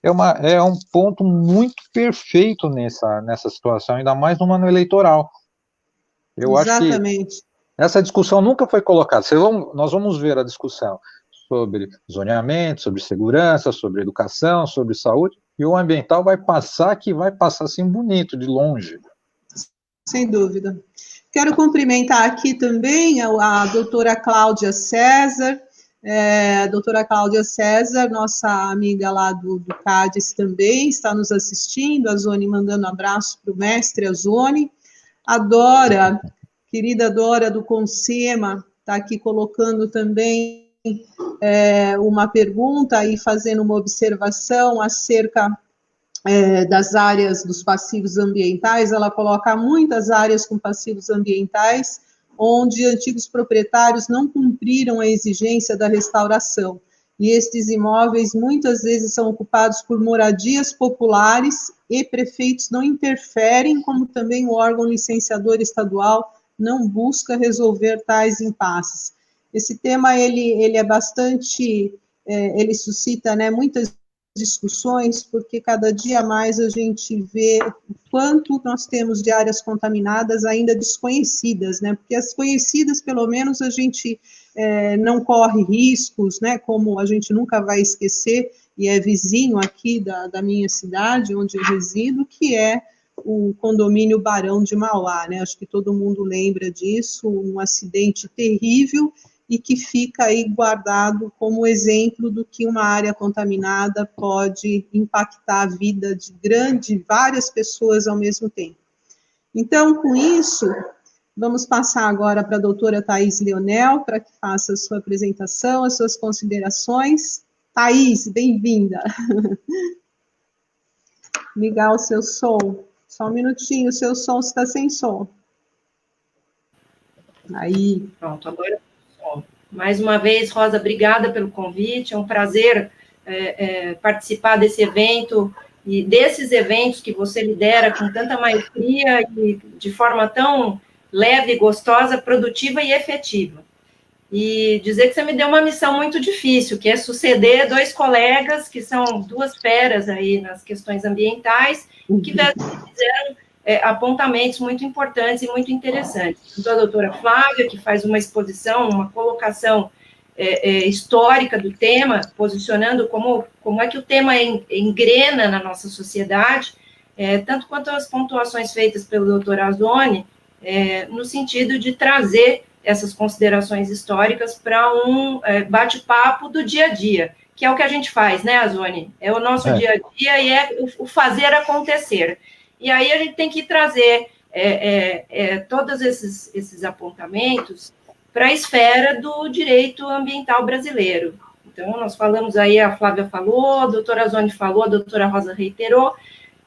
Speaker 4: é um ponto muito perfeito nessa situação, ainda mais no ano eleitoral. Eu
Speaker 1: Exatamente.
Speaker 4: acho que essa discussão nunca foi colocada. Nós vamos ver a discussão sobre zoneamento, sobre segurança, sobre educação, sobre saúde, e o ambiental vai passar assim bonito, de longe.
Speaker 1: Sem dúvida. Quero cumprimentar aqui também a doutora Cláudia César. A doutora Cláudia César, nossa amiga lá do CADES também, está nos assistindo. A Zone mandando abraço para o mestre, a Zone. A Dora, querida Dora do Consema, está aqui colocando também uma pergunta e fazendo uma observação acerca das áreas dos passivos ambientais. Ela coloca muitas áreas com passivos ambientais, onde antigos proprietários não cumpriram a exigência da restauração. E estes imóveis muitas vezes são ocupados por moradias populares e prefeitos não interferem, como também o órgão licenciador estadual não busca resolver tais impasses. Esse tema, ele é bastante, ele suscita, né, muitas discussões, porque cada dia mais a gente vê o quanto nós temos de áreas contaminadas ainda desconhecidas, né, porque as conhecidas, pelo menos, a gente não corre riscos, né, como a gente nunca vai esquecer, e é vizinho aqui da minha cidade, onde eu resido, que é o condomínio Barão de Mauá, né, acho que todo mundo lembra disso, um acidente terrível, e que fica aí guardado como exemplo do que uma área contaminada pode impactar a vida de várias pessoas ao mesmo tempo. Então, com isso, vamos passar agora para a doutora Thaís Leonel, para que faça a sua apresentação, as suas considerações. Thaís, bem-vinda. Ligar o seu som. Só um minutinho, o seu som está sem som. Aí.
Speaker 3: Pronto, agora mais uma vez, Rosa, obrigada pelo convite, é um prazer participar desse evento e desses eventos que você lidera com tanta maestria e de forma tão leve, gostosa, produtiva e efetiva. E dizer que você me deu uma missão muito difícil, que é suceder dois colegas que são duas feras aí nas questões ambientais, que fizeram apontamentos muito importantes e muito interessantes. Então, a doutora Flávia, que faz uma exposição, uma colocação histórica do tema, posicionando como é que o tema engrena na nossa sociedade, tanto quanto as pontuações feitas pelo doutor Azone, no sentido de trazer essas considerações históricas para um bate-papo do dia a dia, que é o que a gente faz, né, Azone? É o nosso dia a dia e é o fazer acontecer. E aí a gente tem que trazer todos esses apontamentos para a esfera do direito ambiental brasileiro. Então, nós falamos aí, a Flávia falou, a doutora Azone falou, a doutora Rosa reiterou,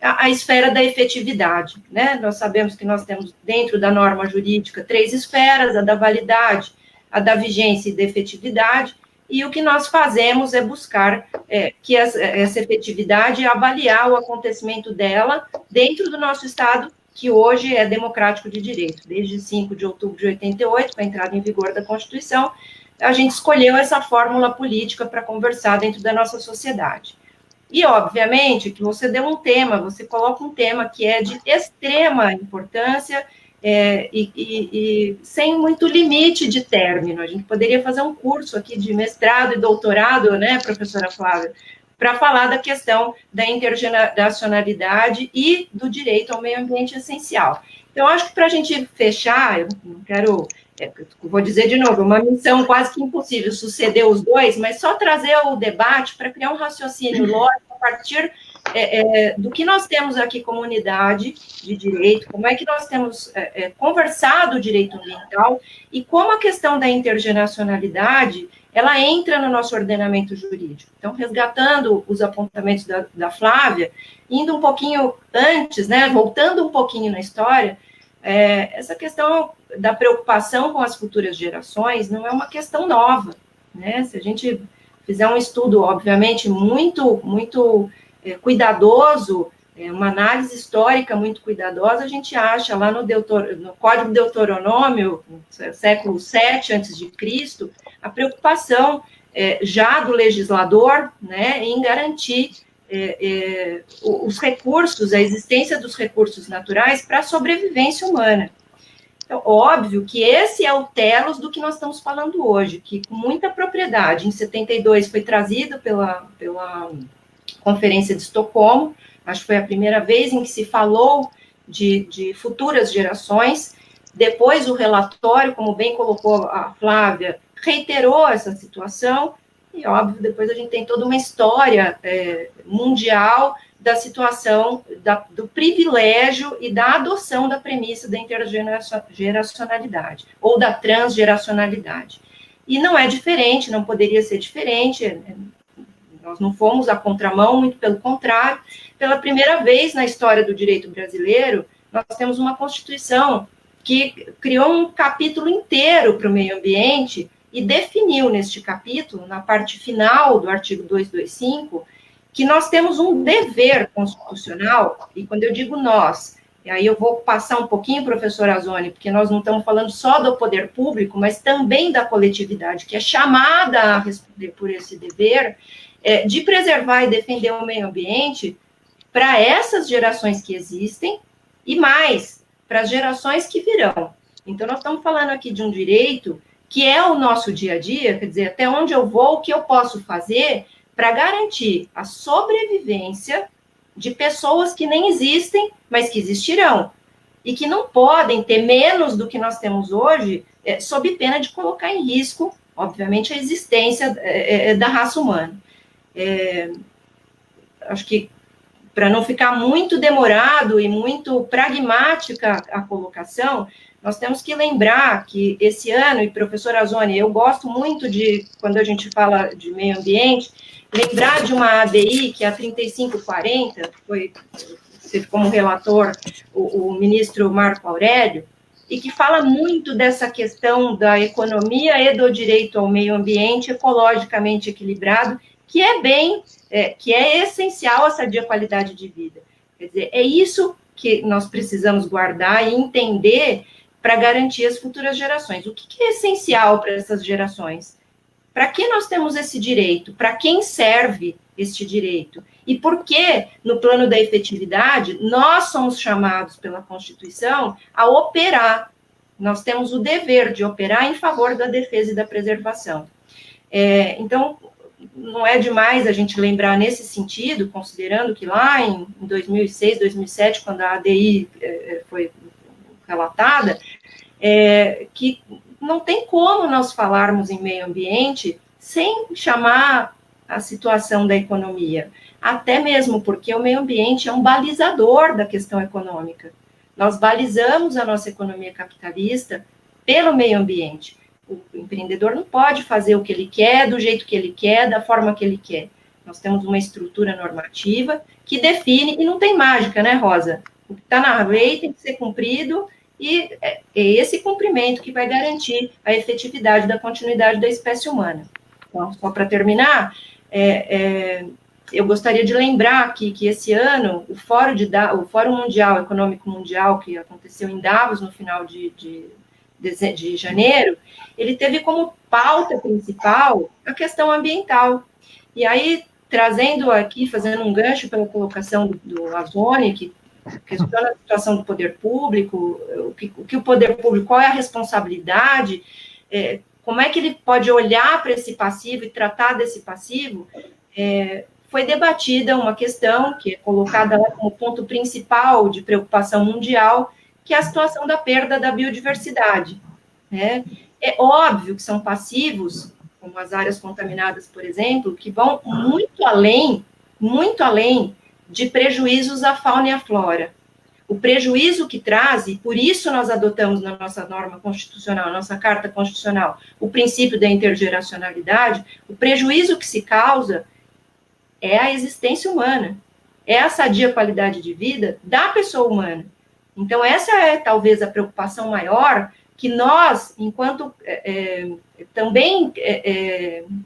Speaker 3: a esfera da efetividade, né? Nós sabemos que nós temos, dentro da norma jurídica, 3 esferas, a da validade, a da vigência e da efetividade, e o que nós fazemos é buscar que essa efetividade, avaliar o acontecimento dela dentro do nosso Estado, que hoje é democrático de direito. Desde 5 de outubro de 88, com a entrada em vigor da Constituição, a gente escolheu essa fórmula política para conversar dentro da nossa sociedade. E, obviamente, que você deu um tema, você coloca um tema que é de extrema importância e sem muito limite de término. A gente poderia fazer um curso aqui de mestrado e doutorado, né, professora Flávia, para falar da questão da intergeracionalidade e do direito ao meio ambiente essencial. Então, acho que para a gente fechar, eu não quero vou dizer de novo, uma missão quase que impossível suceder os dois, mas só trazer o debate para criar um raciocínio lógico a partir do que nós temos aqui como unidade de direito, como é que nós temos conversado o direito ambiental e como a questão da intergeracionalidade ela entra no nosso ordenamento jurídico. Então, resgatando os apontamentos da Flávia, indo um pouquinho antes, né, voltando um pouquinho na história, essa questão da preocupação com as futuras gerações não é uma questão nova, né? Se a gente fizer um estudo, obviamente, muito cuidadoso, uma análise histórica muito cuidadosa, a gente acha lá no Código Deuteronômio, século VII a.C., a preocupação já do legislador, né, em garantir os recursos, a existência dos recursos naturais para a sobrevivência humana. Então, óbvio que esse é o telos do que nós estamos falando hoje, que com muita propriedade, em 72 foi trazido pela Conferência de Estocolmo, acho que foi a primeira vez em que se falou de futuras gerações. Depois o relatório, como bem colocou a Flávia, reiterou essa situação, e óbvio, depois a gente tem toda uma história mundial da situação, do privilégio e da adoção da premissa da intergeracionalidade, ou da transgeracionalidade. E não é diferente, não poderia ser diferente, nós não fomos à contramão, muito pelo contrário. Pela primeira vez na história do direito brasileiro, nós temos uma Constituição que criou um capítulo inteiro para o meio ambiente e definiu neste capítulo, na parte final do artigo 225, que nós temos um dever constitucional, e quando eu digo nós, e aí eu vou passar um pouquinho, professor Azzoni, porque nós não estamos falando só do poder público, mas também da coletividade, que é chamada a responder por esse dever, de preservar e defender o meio ambiente para essas gerações que existem e mais, para as gerações que virão. Então, nós estamos falando aqui de um direito que é o nosso dia a dia, quer dizer, até onde eu vou, o que eu posso fazer para garantir a sobrevivência de pessoas que nem existem, mas que existirão, e que não podem ter menos do que nós temos hoje, sob pena de colocar em risco, obviamente, a existência da raça humana. Acho que, para não ficar muito demorado e muito pragmática a colocação, nós temos que lembrar que esse ano, e professor Azzoni, eu gosto muito de, quando a gente fala de meio ambiente, lembrar de uma ABI, que é a 3540, teve como relator o ministro Marco Aurélio, e que fala muito dessa questão da economia e do direito ao meio ambiente ecologicamente equilibrado, que é essencial a sadia qualidade de vida. Quer dizer, é isso que nós precisamos guardar e entender para garantir as futuras gerações. O que é essencial para essas gerações? Para que nós temos esse direito? Para quem serve este direito? E por que, no plano da efetividade, nós somos chamados pela Constituição a operar? Nós temos o dever de operar em favor da defesa e da preservação. Então, não é demais a gente lembrar nesse sentido, considerando que lá em 2006, 2007, quando a ADI foi relatada, que não tem como nós falarmos em meio ambiente sem chamar a situação da economia, até mesmo porque o meio ambiente é um balizador da questão econômica. Nós balizamos a nossa economia capitalista pelo meio ambiente. O empreendedor não pode fazer o que ele quer, do jeito que ele quer, da forma que ele quer. Nós temos uma estrutura normativa que define, e não tem mágica, né, Rosa? O que está na lei tem que ser cumprido, e é esse cumprimento que vai garantir a efetividade da continuidade da espécie humana. Então, só para terminar, eu gostaria de lembrar que esse ano, o Fórum Mundial, Econômico Mundial, que aconteceu em Davos no final de janeiro, ele teve como pauta principal a questão ambiental. E aí, trazendo aqui, fazendo um gancho pela colocação do Azzoni, que questiona a situação do poder público, o que o poder público, qual é a responsabilidade, como é que ele pode olhar para esse passivo e tratar desse passivo, foi debatida uma questão que é colocada lá como ponto principal de preocupação mundial, que é a situação da perda da biodiversidade. né? É óbvio que são passivos, como as áreas contaminadas, por exemplo, que vão muito além de prejuízos à fauna e à flora. O prejuízo que traz, e por isso nós adotamos na nossa norma constitucional, nossa Carta Constitucional, o princípio da intergeracionalidade, o prejuízo que se causa é a existência humana, é a sadia qualidade de vida da pessoa humana. Então, essa é talvez a preocupação maior que nós, enquanto também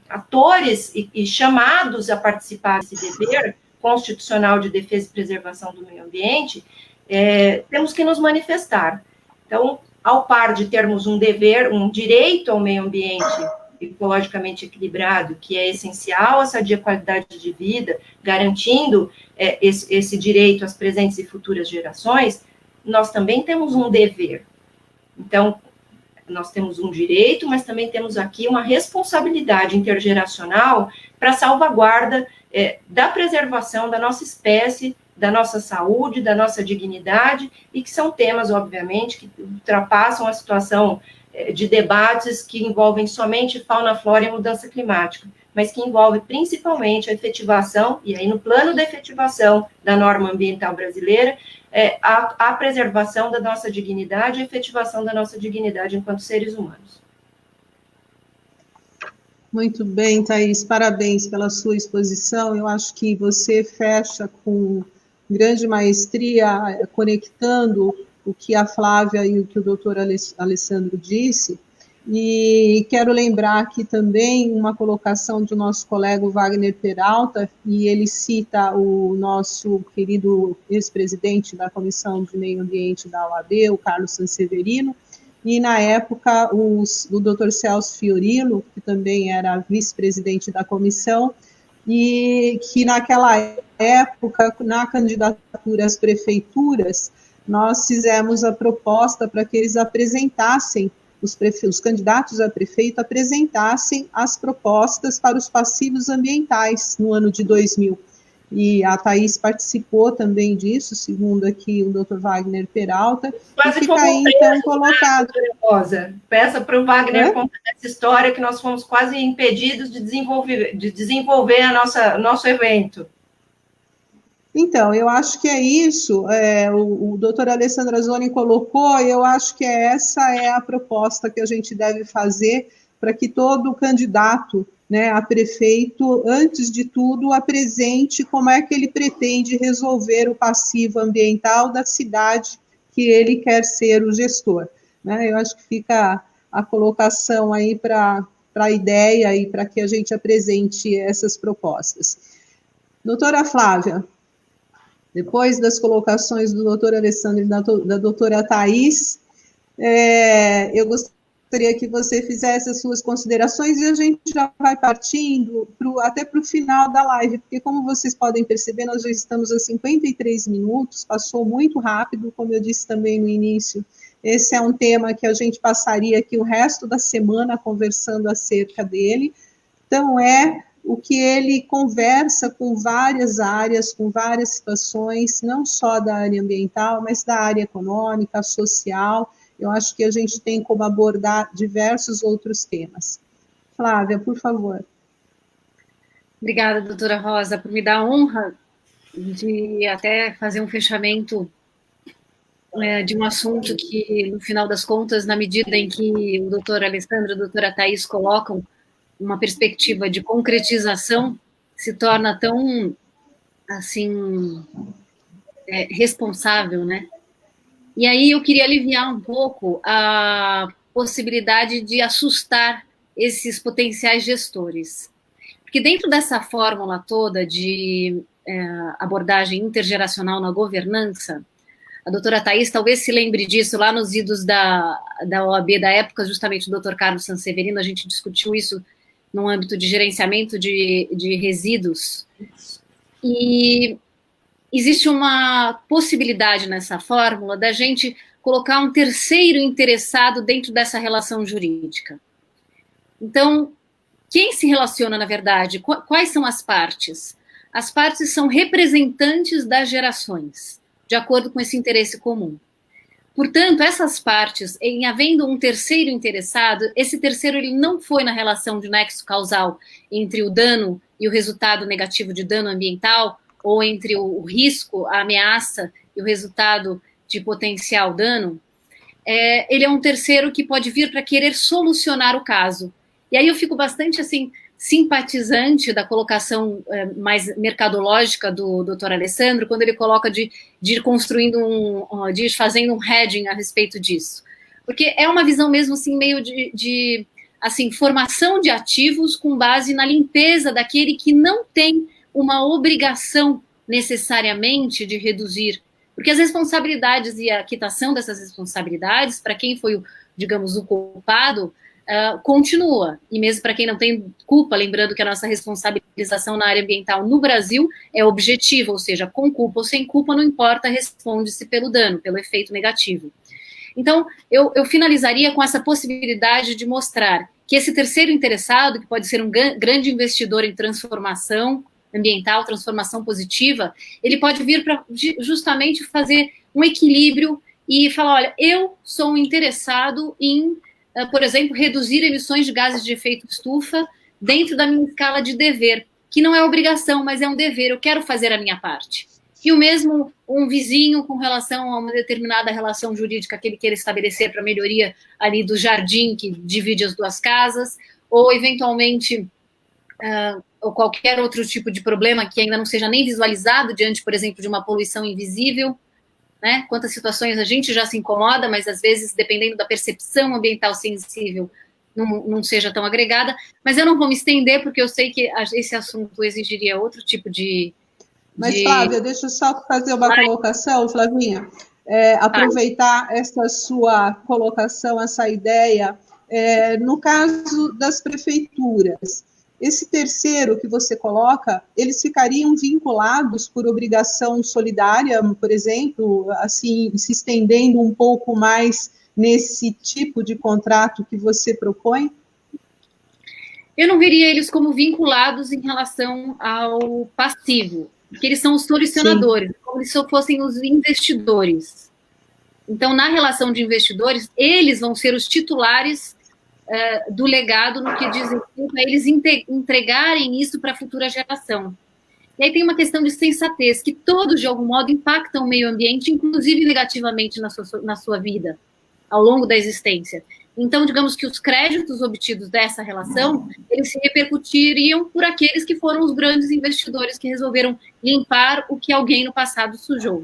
Speaker 3: atores e chamados a participar desse dever constitucional de defesa e preservação do meio ambiente, temos que nos manifestar. Então, ao par de termos um dever, um direito ao meio ambiente ecologicamente equilibrado, que é essencial à sadia qualidade de vida, garantindo esse direito às presentes e futuras gerações, nós também temos um dever. Então, nós temos um direito, mas também temos aqui uma responsabilidade intergeracional para a salvaguarda da preservação da nossa espécie, da nossa saúde, da nossa dignidade, e que são temas, obviamente, que ultrapassam a situação de debates que envolvem somente fauna, flora e mudança climática, mas que envolve principalmente a efetivação, e aí no plano da efetivação da norma ambiental brasileira, a preservação da nossa dignidade e a efetivação da nossa dignidade enquanto seres humanos.
Speaker 1: Muito bem, Thaís, parabéns pela sua exposição. Eu acho que você fecha com grande maestria, conectando o que a Flávia e o que o doutor Alessandro disse, e quero lembrar aqui também uma colocação do nosso colega Wagner Peralta, e ele cita o nosso querido ex-presidente da Comissão de Meio Ambiente da OAB, o Carlos Sanseverino, e na época o doutor Celso Fiorilo, que também era vice-presidente da comissão, e que naquela época, na candidatura às prefeituras, nós fizemos a proposta para que eles apresentassem, os candidatos a prefeito apresentassem as propostas para os passivos ambientais no ano de 2000. E a Thaís participou também disso, segundo aqui o Dr. Wagner Peralta,
Speaker 3: quase
Speaker 1: e fica aí, então, colocado.
Speaker 3: Rosa, peça para o Wagner contar essa história que nós fomos quase impedidos de desenvolver nosso evento.
Speaker 1: Então, eu acho que é isso, o doutor Alessandro Azzoni colocou, eu acho que essa é a proposta que a gente deve fazer para que todo candidato, né, a prefeito, antes de tudo, apresente como é que ele pretende resolver o passivo ambiental da cidade que ele quer ser o gestor. Né? Eu acho que fica a colocação aí para a ideia e para que a gente apresente essas propostas. Doutora Flávia, depois das colocações do doutor Alessandro e da doutora Thaís, eu gostaria que você fizesse as suas considerações e a gente já vai partindo até para o final da live, porque como vocês podem perceber, nós já estamos a 53 minutos, passou muito rápido, como eu disse também no início, esse é um tema que a gente passaria aqui o resto da semana conversando acerca dele, então o que ele conversa com várias áreas, com várias situações, não só da área ambiental, mas da área econômica, social. Eu acho que a gente tem como abordar diversos outros temas. Flávia, por favor.
Speaker 2: Obrigada, doutora Rosa, por me dar a honra de até fazer um fechamento de um assunto que, no final das contas, na medida em que o doutor Alessandro e a doutora Thaís colocam uma perspectiva de concretização, se torna tão, assim, responsável, né? E aí eu queria aliviar um pouco a possibilidade de assustar esses potenciais gestores. Porque dentro dessa fórmula toda de abordagem intergeracional na governança, a doutora Thaís talvez se lembre disso lá nos idos da OAB da época, justamente o doutor Carlos Sanseverino, a gente discutiu isso no âmbito de gerenciamento de resíduos. E existe uma possibilidade nessa fórmula da gente colocar um terceiro interessado dentro dessa relação jurídica. Então, quem se relaciona, na verdade? Quais são as partes? As partes são representantes das gerações, de acordo com esse interesse comum. Portanto, essas partes, em havendo um terceiro interessado, esse terceiro ele não foi na relação de nexo causal entre o dano e o resultado negativo de dano ambiental, ou entre o risco, a ameaça e o resultado de potencial dano, ele é um terceiro que pode vir para querer solucionar o caso. E aí eu fico bastante, assim, simpatizante da colocação mais mercadológica do Dr. Alessandro, quando ele coloca de ir construindo de ir fazendo um hedging a respeito disso. Porque é uma visão mesmo, assim, meio de assim, formação de ativos com base na limpeza daquele que não tem uma obrigação necessariamente de reduzir, porque as responsabilidades e a quitação dessas responsabilidades, para quem foi, digamos, o culpado, continua, e mesmo para quem não tem culpa, lembrando que a nossa responsabilização na área ambiental no Brasil é objetiva, ou seja, com culpa ou sem culpa, não importa, responde-se pelo dano, pelo efeito negativo. Então, eu finalizaria com essa possibilidade de mostrar que esse terceiro interessado, que pode ser um grande investidor em transformação ambiental, transformação positiva, ele pode vir para justamente fazer um equilíbrio e falar, olha, eu sou interessado em, por exemplo, reduzir emissões de gases de efeito estufa dentro da minha escala de dever, que não é obrigação, mas é um dever, eu quero fazer a minha parte. E o mesmo um vizinho com relação a uma determinada relação jurídica que ele queira estabelecer para melhoria ali do jardim que divide as duas casas, ou eventualmente ou qualquer outro tipo de problema que ainda não seja nem visualizado diante, por exemplo, de uma poluição invisível, né? Quantas situações a gente já se incomoda, mas às vezes, dependendo da percepção ambiental sensível, não seja tão agregada. Mas eu não vou me estender, porque eu sei que esse assunto exigiria outro tipo de...
Speaker 1: Mas, Flávia, deixa eu só fazer uma colocação, Flavinha. Aproveitar essa sua colocação, essa ideia, no caso das prefeituras, esse terceiro que você coloca, eles ficariam vinculados por obrigação solidária, por exemplo, assim, se estendendo um pouco mais nesse tipo de contrato que você propõe?
Speaker 2: Eu não veria eles como vinculados em relação ao passivo, porque eles são os solucionadores, como se fossem os investidores. Então, na relação de investidores, eles vão ser os titulares do legado no que diz respeito a eles entregarem isso para a futura geração. E aí tem uma questão de sensatez, que todos, de algum modo, impactam o meio ambiente, inclusive negativamente na sua vida, ao longo da existência. Então, digamos que os créditos obtidos dessa relação, eles se repercutiriam por aqueles que foram os grandes investidores que resolveram limpar o que alguém no passado sujou.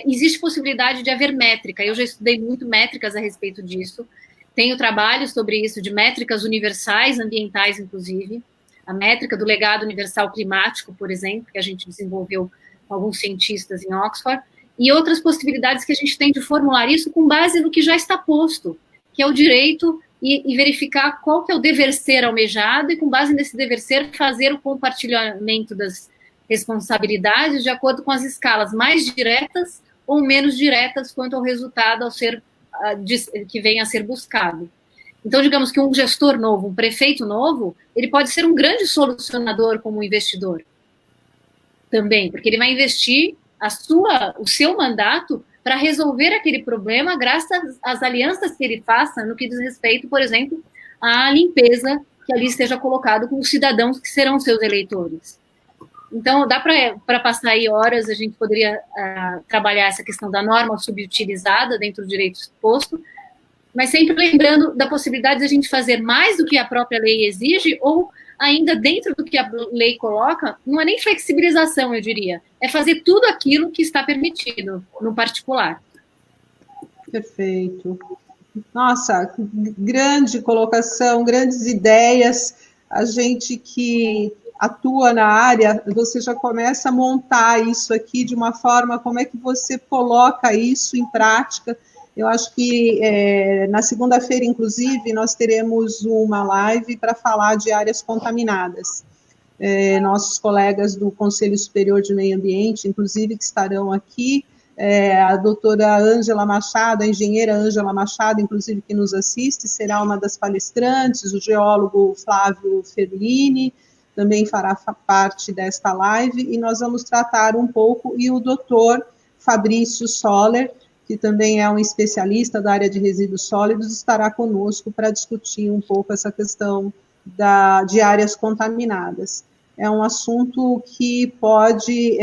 Speaker 2: Existe possibilidade de haver métrica, eu já estudei muito métricas a respeito disso, tenho trabalho sobre isso, de métricas universais, ambientais inclusive, a métrica do legado universal climático, por exemplo, que a gente desenvolveu com alguns cientistas em Oxford, e outras possibilidades que a gente tem de formular isso com base no que já está posto, que é o direito e verificar qual que é o dever ser almejado, e com base nesse dever ser fazer o compartilhamento das responsabilidades de acordo com as escalas mais diretas ou menos diretas quanto ao resultado que venha a ser buscado. Então, digamos que um gestor novo, um prefeito novo, ele pode ser um grande solucionador como investidor também, porque ele vai investir o seu mandato para resolver aquele problema graças às alianças que ele faça no que diz respeito, por exemplo, à limpeza que ali esteja colocado com os cidadãos que serão seus eleitores. Então, dá para passar aí horas, a gente poderia trabalhar essa questão da norma subutilizada dentro do direito exposto, mas sempre lembrando da possibilidade de a gente fazer mais do que a própria lei exige, ou ainda dentro do que a lei coloca, não é nem flexibilização, eu diria, é fazer tudo aquilo que está permitido no particular.
Speaker 1: Perfeito. Nossa, grande colocação, grandes ideias. A gente que atua na área, você já começa a montar isso aqui de uma forma, como é que você coloca isso em prática. Eu acho que na segunda-feira, inclusive, nós teremos uma live para falar de áreas contaminadas. Nossos colegas do Conselho Superior de Meio Ambiente, inclusive, que estarão aqui, a doutora Ângela Machado, a engenheira Ângela Machado, inclusive, que nos assiste, será uma das palestrantes, o geólogo Flávio Ferlini também fará parte desta live, e nós vamos tratar um pouco, e o doutor Fabrício Soller, que também é um especialista da área de resíduos sólidos, estará conosco para discutir um pouco essa questão de áreas contaminadas. É um assunto que pode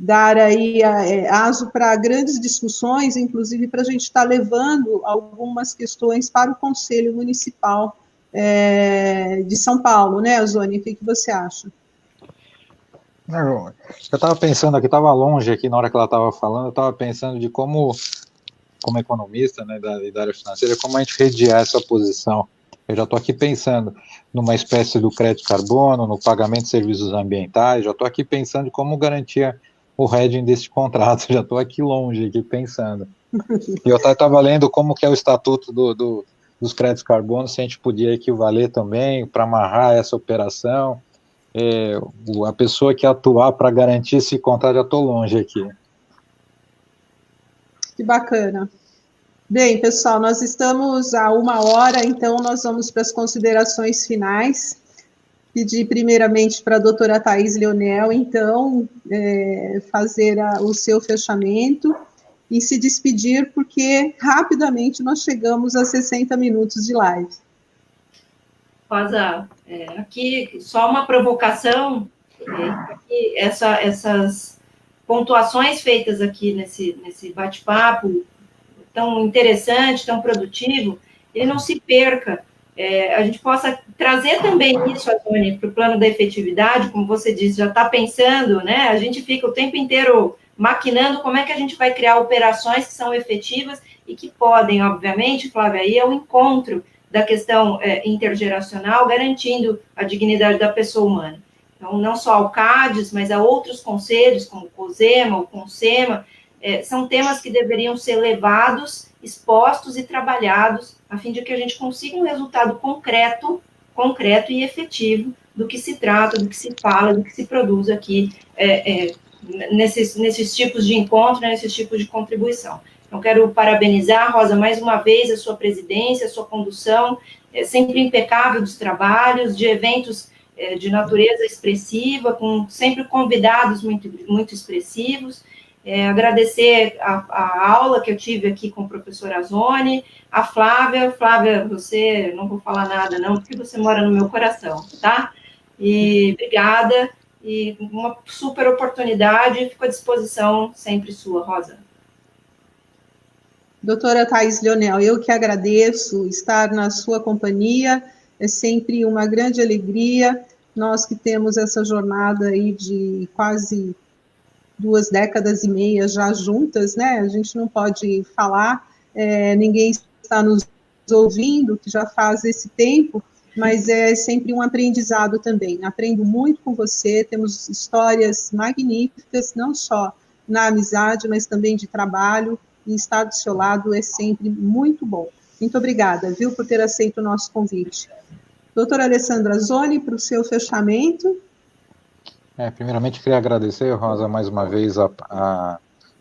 Speaker 1: dar aí aso para grandes discussões, inclusive para a gente estar levando algumas questões para o Conselho Municipal de São Paulo, né, Azoni? O que você acha?
Speaker 4: Eu estava pensando aqui, estava longe aqui na hora que ela estava falando, eu estava pensando de como economista, né, da área financeira, como a gente redear essa posição. Eu já estou aqui pensando numa espécie do crédito carbono, no pagamento de serviços ambientais, já estou aqui pensando em como garantir o hedging desse contrato, já estou aqui longe, aqui pensando. E eu estava lendo como que é o estatuto dos créditos carbono, se a gente podia equivaler também para amarrar essa operação, a pessoa que atuar para garantir esse contrato, já estou longe aqui.
Speaker 1: Que bacana. Bem, pessoal, nós estamos a 1h, então nós vamos para as considerações finais. Pedir primeiramente para a doutora Thaís Leonel, então, fazer o seu fechamento e se despedir, porque rapidamente nós chegamos a 60 minutos de live.
Speaker 3: Rosa, aqui só uma provocação, essas pontuações feitas aqui nesse bate-papo tão interessante, tão produtivo, ele não se perca. A gente possa trazer também isso, Azoni, para o plano da efetividade, como você disse, já está pensando, né? A gente fica o tempo inteiro maquinando como é que a gente vai criar operações que são efetivas e que podem, obviamente, Flávia, aí é o encontro da questão intergeracional, garantindo a dignidade da pessoa humana. Então, não só ao CADES, mas a outros conselhos, como o COSEMA, o CONSEMA, são temas que deveriam ser levados, expostos e trabalhados, a fim de que a gente consiga um resultado concreto e efetivo do que se trata, do que se fala, do que se produz aqui nesses tipos de encontro, nesses tipos de contribuição. Então, quero parabenizar, Rosa, mais uma vez, a sua presidência, a sua condução, sempre impecável dos trabalhos, de eventos de natureza expressiva, com sempre convidados muito expressivos. Agradecer a aula que eu tive aqui com o professor Azoni, a Flávia. Flávia, você, não vou falar nada não, porque você mora no meu coração, tá? E obrigada, e uma super oportunidade, fico à disposição sempre sua, Rosa.
Speaker 1: Doutora Thaís Leonel, eu que agradeço estar na sua companhia, é sempre uma grande alegria, nós que temos essa jornada aí de quase 2 décadas e meia já juntas, né, a gente não pode falar, ninguém está nos ouvindo, que já faz esse tempo, mas é sempre um aprendizado também, aprendo muito com você, temos histórias magníficas, não só na amizade, mas também de trabalho, e estar do seu lado é sempre muito bom. Muito obrigada, viu, por ter aceito o nosso convite. Doutora Alessandra Azoni, para o seu fechamento.
Speaker 4: Primeiramente, queria agradecer, Rosa, mais uma vez a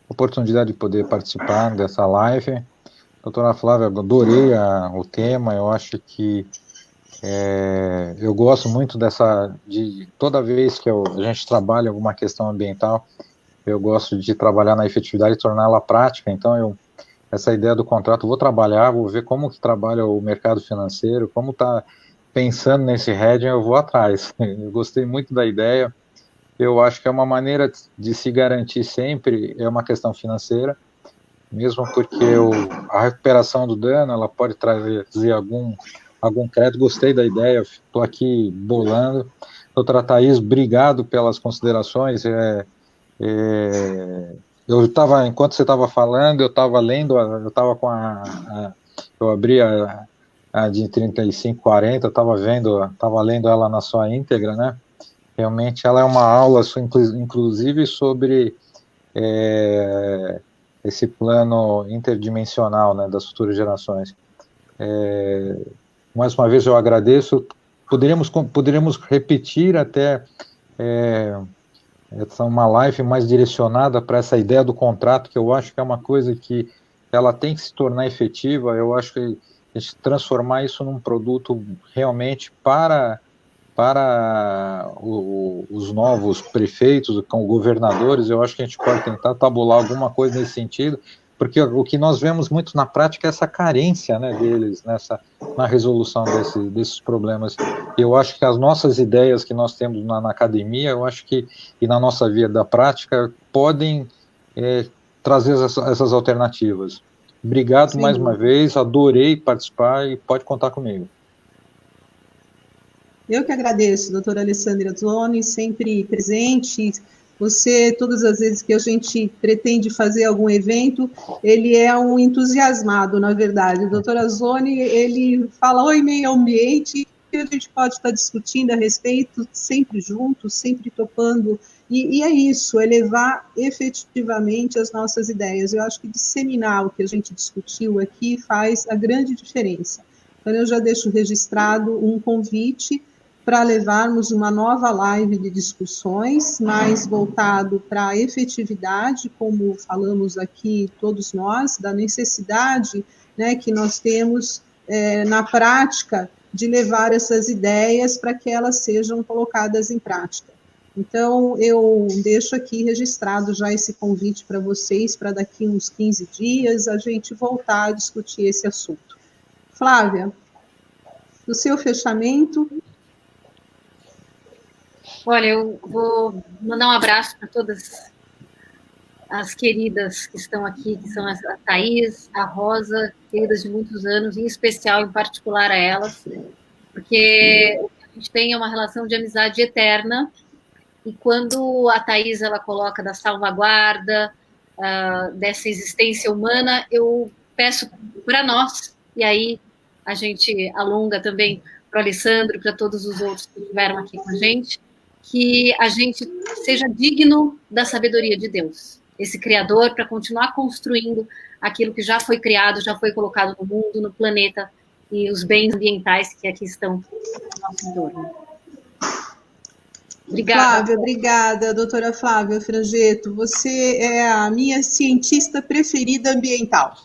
Speaker 4: oportunidade de poder participar dessa live. Doutora Flávia, adorei o tema, eu acho que eu gosto muito de toda vez que a gente trabalha alguma questão ambiental, eu gosto de trabalhar na efetividade e torná-la prática, então essa ideia do contrato, vou trabalhar, vou ver como que trabalha o mercado financeiro, como está pensando nesse hedging, eu vou atrás. Eu gostei muito da ideia, eu acho que é uma maneira de se garantir sempre, é uma questão financeira, mesmo porque a recuperação do dano, ela pode trazer algum crédito, gostei da ideia, estou aqui bolando. Doutora Thaís, obrigado pelas considerações, eu estava, enquanto você estava falando, eu estava lendo, eu estava com eu abri a de 3540, estava lendo ela na sua íntegra, né? Realmente ela é uma aula, inclusive, sobre esse plano interdimensional, né, das futuras gerações. Mais uma vez eu agradeço, poderíamos repetir até uma live mais direcionada para essa ideia do contrato, que eu acho que é uma coisa que ela tem que se tornar efetiva, eu acho que a gente transformar isso num produto realmente para para os novos prefeitos, com governadores, eu acho que a gente pode tentar tabular alguma coisa nesse sentido, porque o que nós vemos muito na prática é essa carência, né, deles na resolução desses problemas. Eu acho que as nossas ideias que nós temos na academia, eu acho que, e na nossa vida prática, podem trazer essas alternativas. Obrigado Sim. mais uma vez, adorei participar e pode contar comigo.
Speaker 1: Eu que agradeço, doutora Alessandra Zoni, sempre presente. Você, todas as vezes que a gente pretende fazer algum evento, ele é um entusiasmado, na verdade. O doutor Zoni, ele fala, oi, meio ambiente, que a gente pode estar discutindo a respeito, sempre juntos, sempre topando, e é isso, é levar efetivamente as nossas ideias. Eu acho que disseminar o que a gente discutiu aqui faz a grande diferença. Então, eu já deixo registrado um convite para levarmos uma nova live de discussões, mais voltado para a efetividade, como falamos aqui todos nós, da necessidade, né, que nós temos na prática de levar essas ideias para que elas sejam colocadas em prática. Então, eu deixo aqui registrado já esse convite para vocês, para daqui uns 15 dias a gente voltar a discutir esse assunto. Flávia, o seu fechamento...
Speaker 2: Olha, eu vou mandar um abraço para todas as queridas que estão aqui, que são a Thaís, a Rosa, queridas de muitos anos, em especial, em particular a elas, porque a gente tem uma relação de amizade eterna, e quando a Thaís, ela coloca da salvaguarda, dessa existência humana, eu peço para nós, e aí a gente alonga também para o Alessandro e para todos os outros que estiveram aqui com a gente, que a gente seja digno da sabedoria de Deus, esse Criador, para continuar construindo aquilo que já foi criado, já foi colocado no mundo, no planeta, e os bens ambientais que aqui estão no nosso entorno. Obrigada.
Speaker 1: Flávia, obrigada, doutora Flávia Frangetto. Você é a minha cientista preferida ambiental.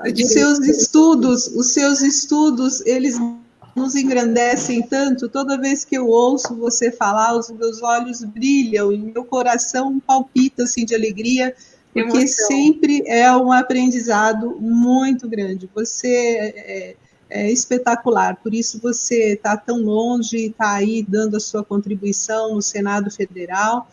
Speaker 1: Os seus estudos, eles nos engrandecem tanto. Toda vez que eu ouço você falar, os meus olhos brilham e meu coração palpita assim, de alegria, porque sempre é um aprendizado muito grande. Você é espetacular, por isso você está tão longe, está aí dando a sua contribuição no Senado Federal.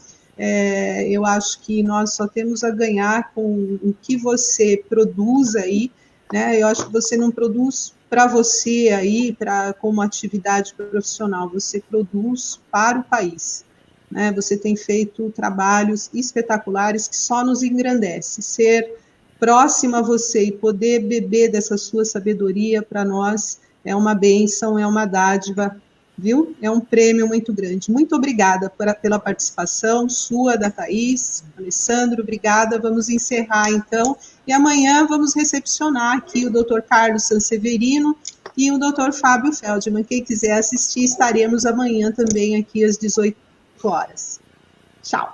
Speaker 1: Eu acho que nós só temos a ganhar com o que você produz aí, né? Eu acho que você não produz para você aí, como atividade profissional, você produz para o país, né? Você tem feito trabalhos espetaculares que só nos engrandece. Ser próxima a você e poder beber dessa sua sabedoria para nós é uma bênção, é uma dádiva, viu? É um prêmio muito grande. Muito obrigada pela participação sua, da Thaís, Alessandro, obrigada. Vamos encerrar, então, e amanhã vamos recepcionar aqui o Dr. Carlos Sanseverino e o Dr. Fábio Feldman. Quem quiser assistir, estaremos amanhã também aqui às 18 horas. Tchau.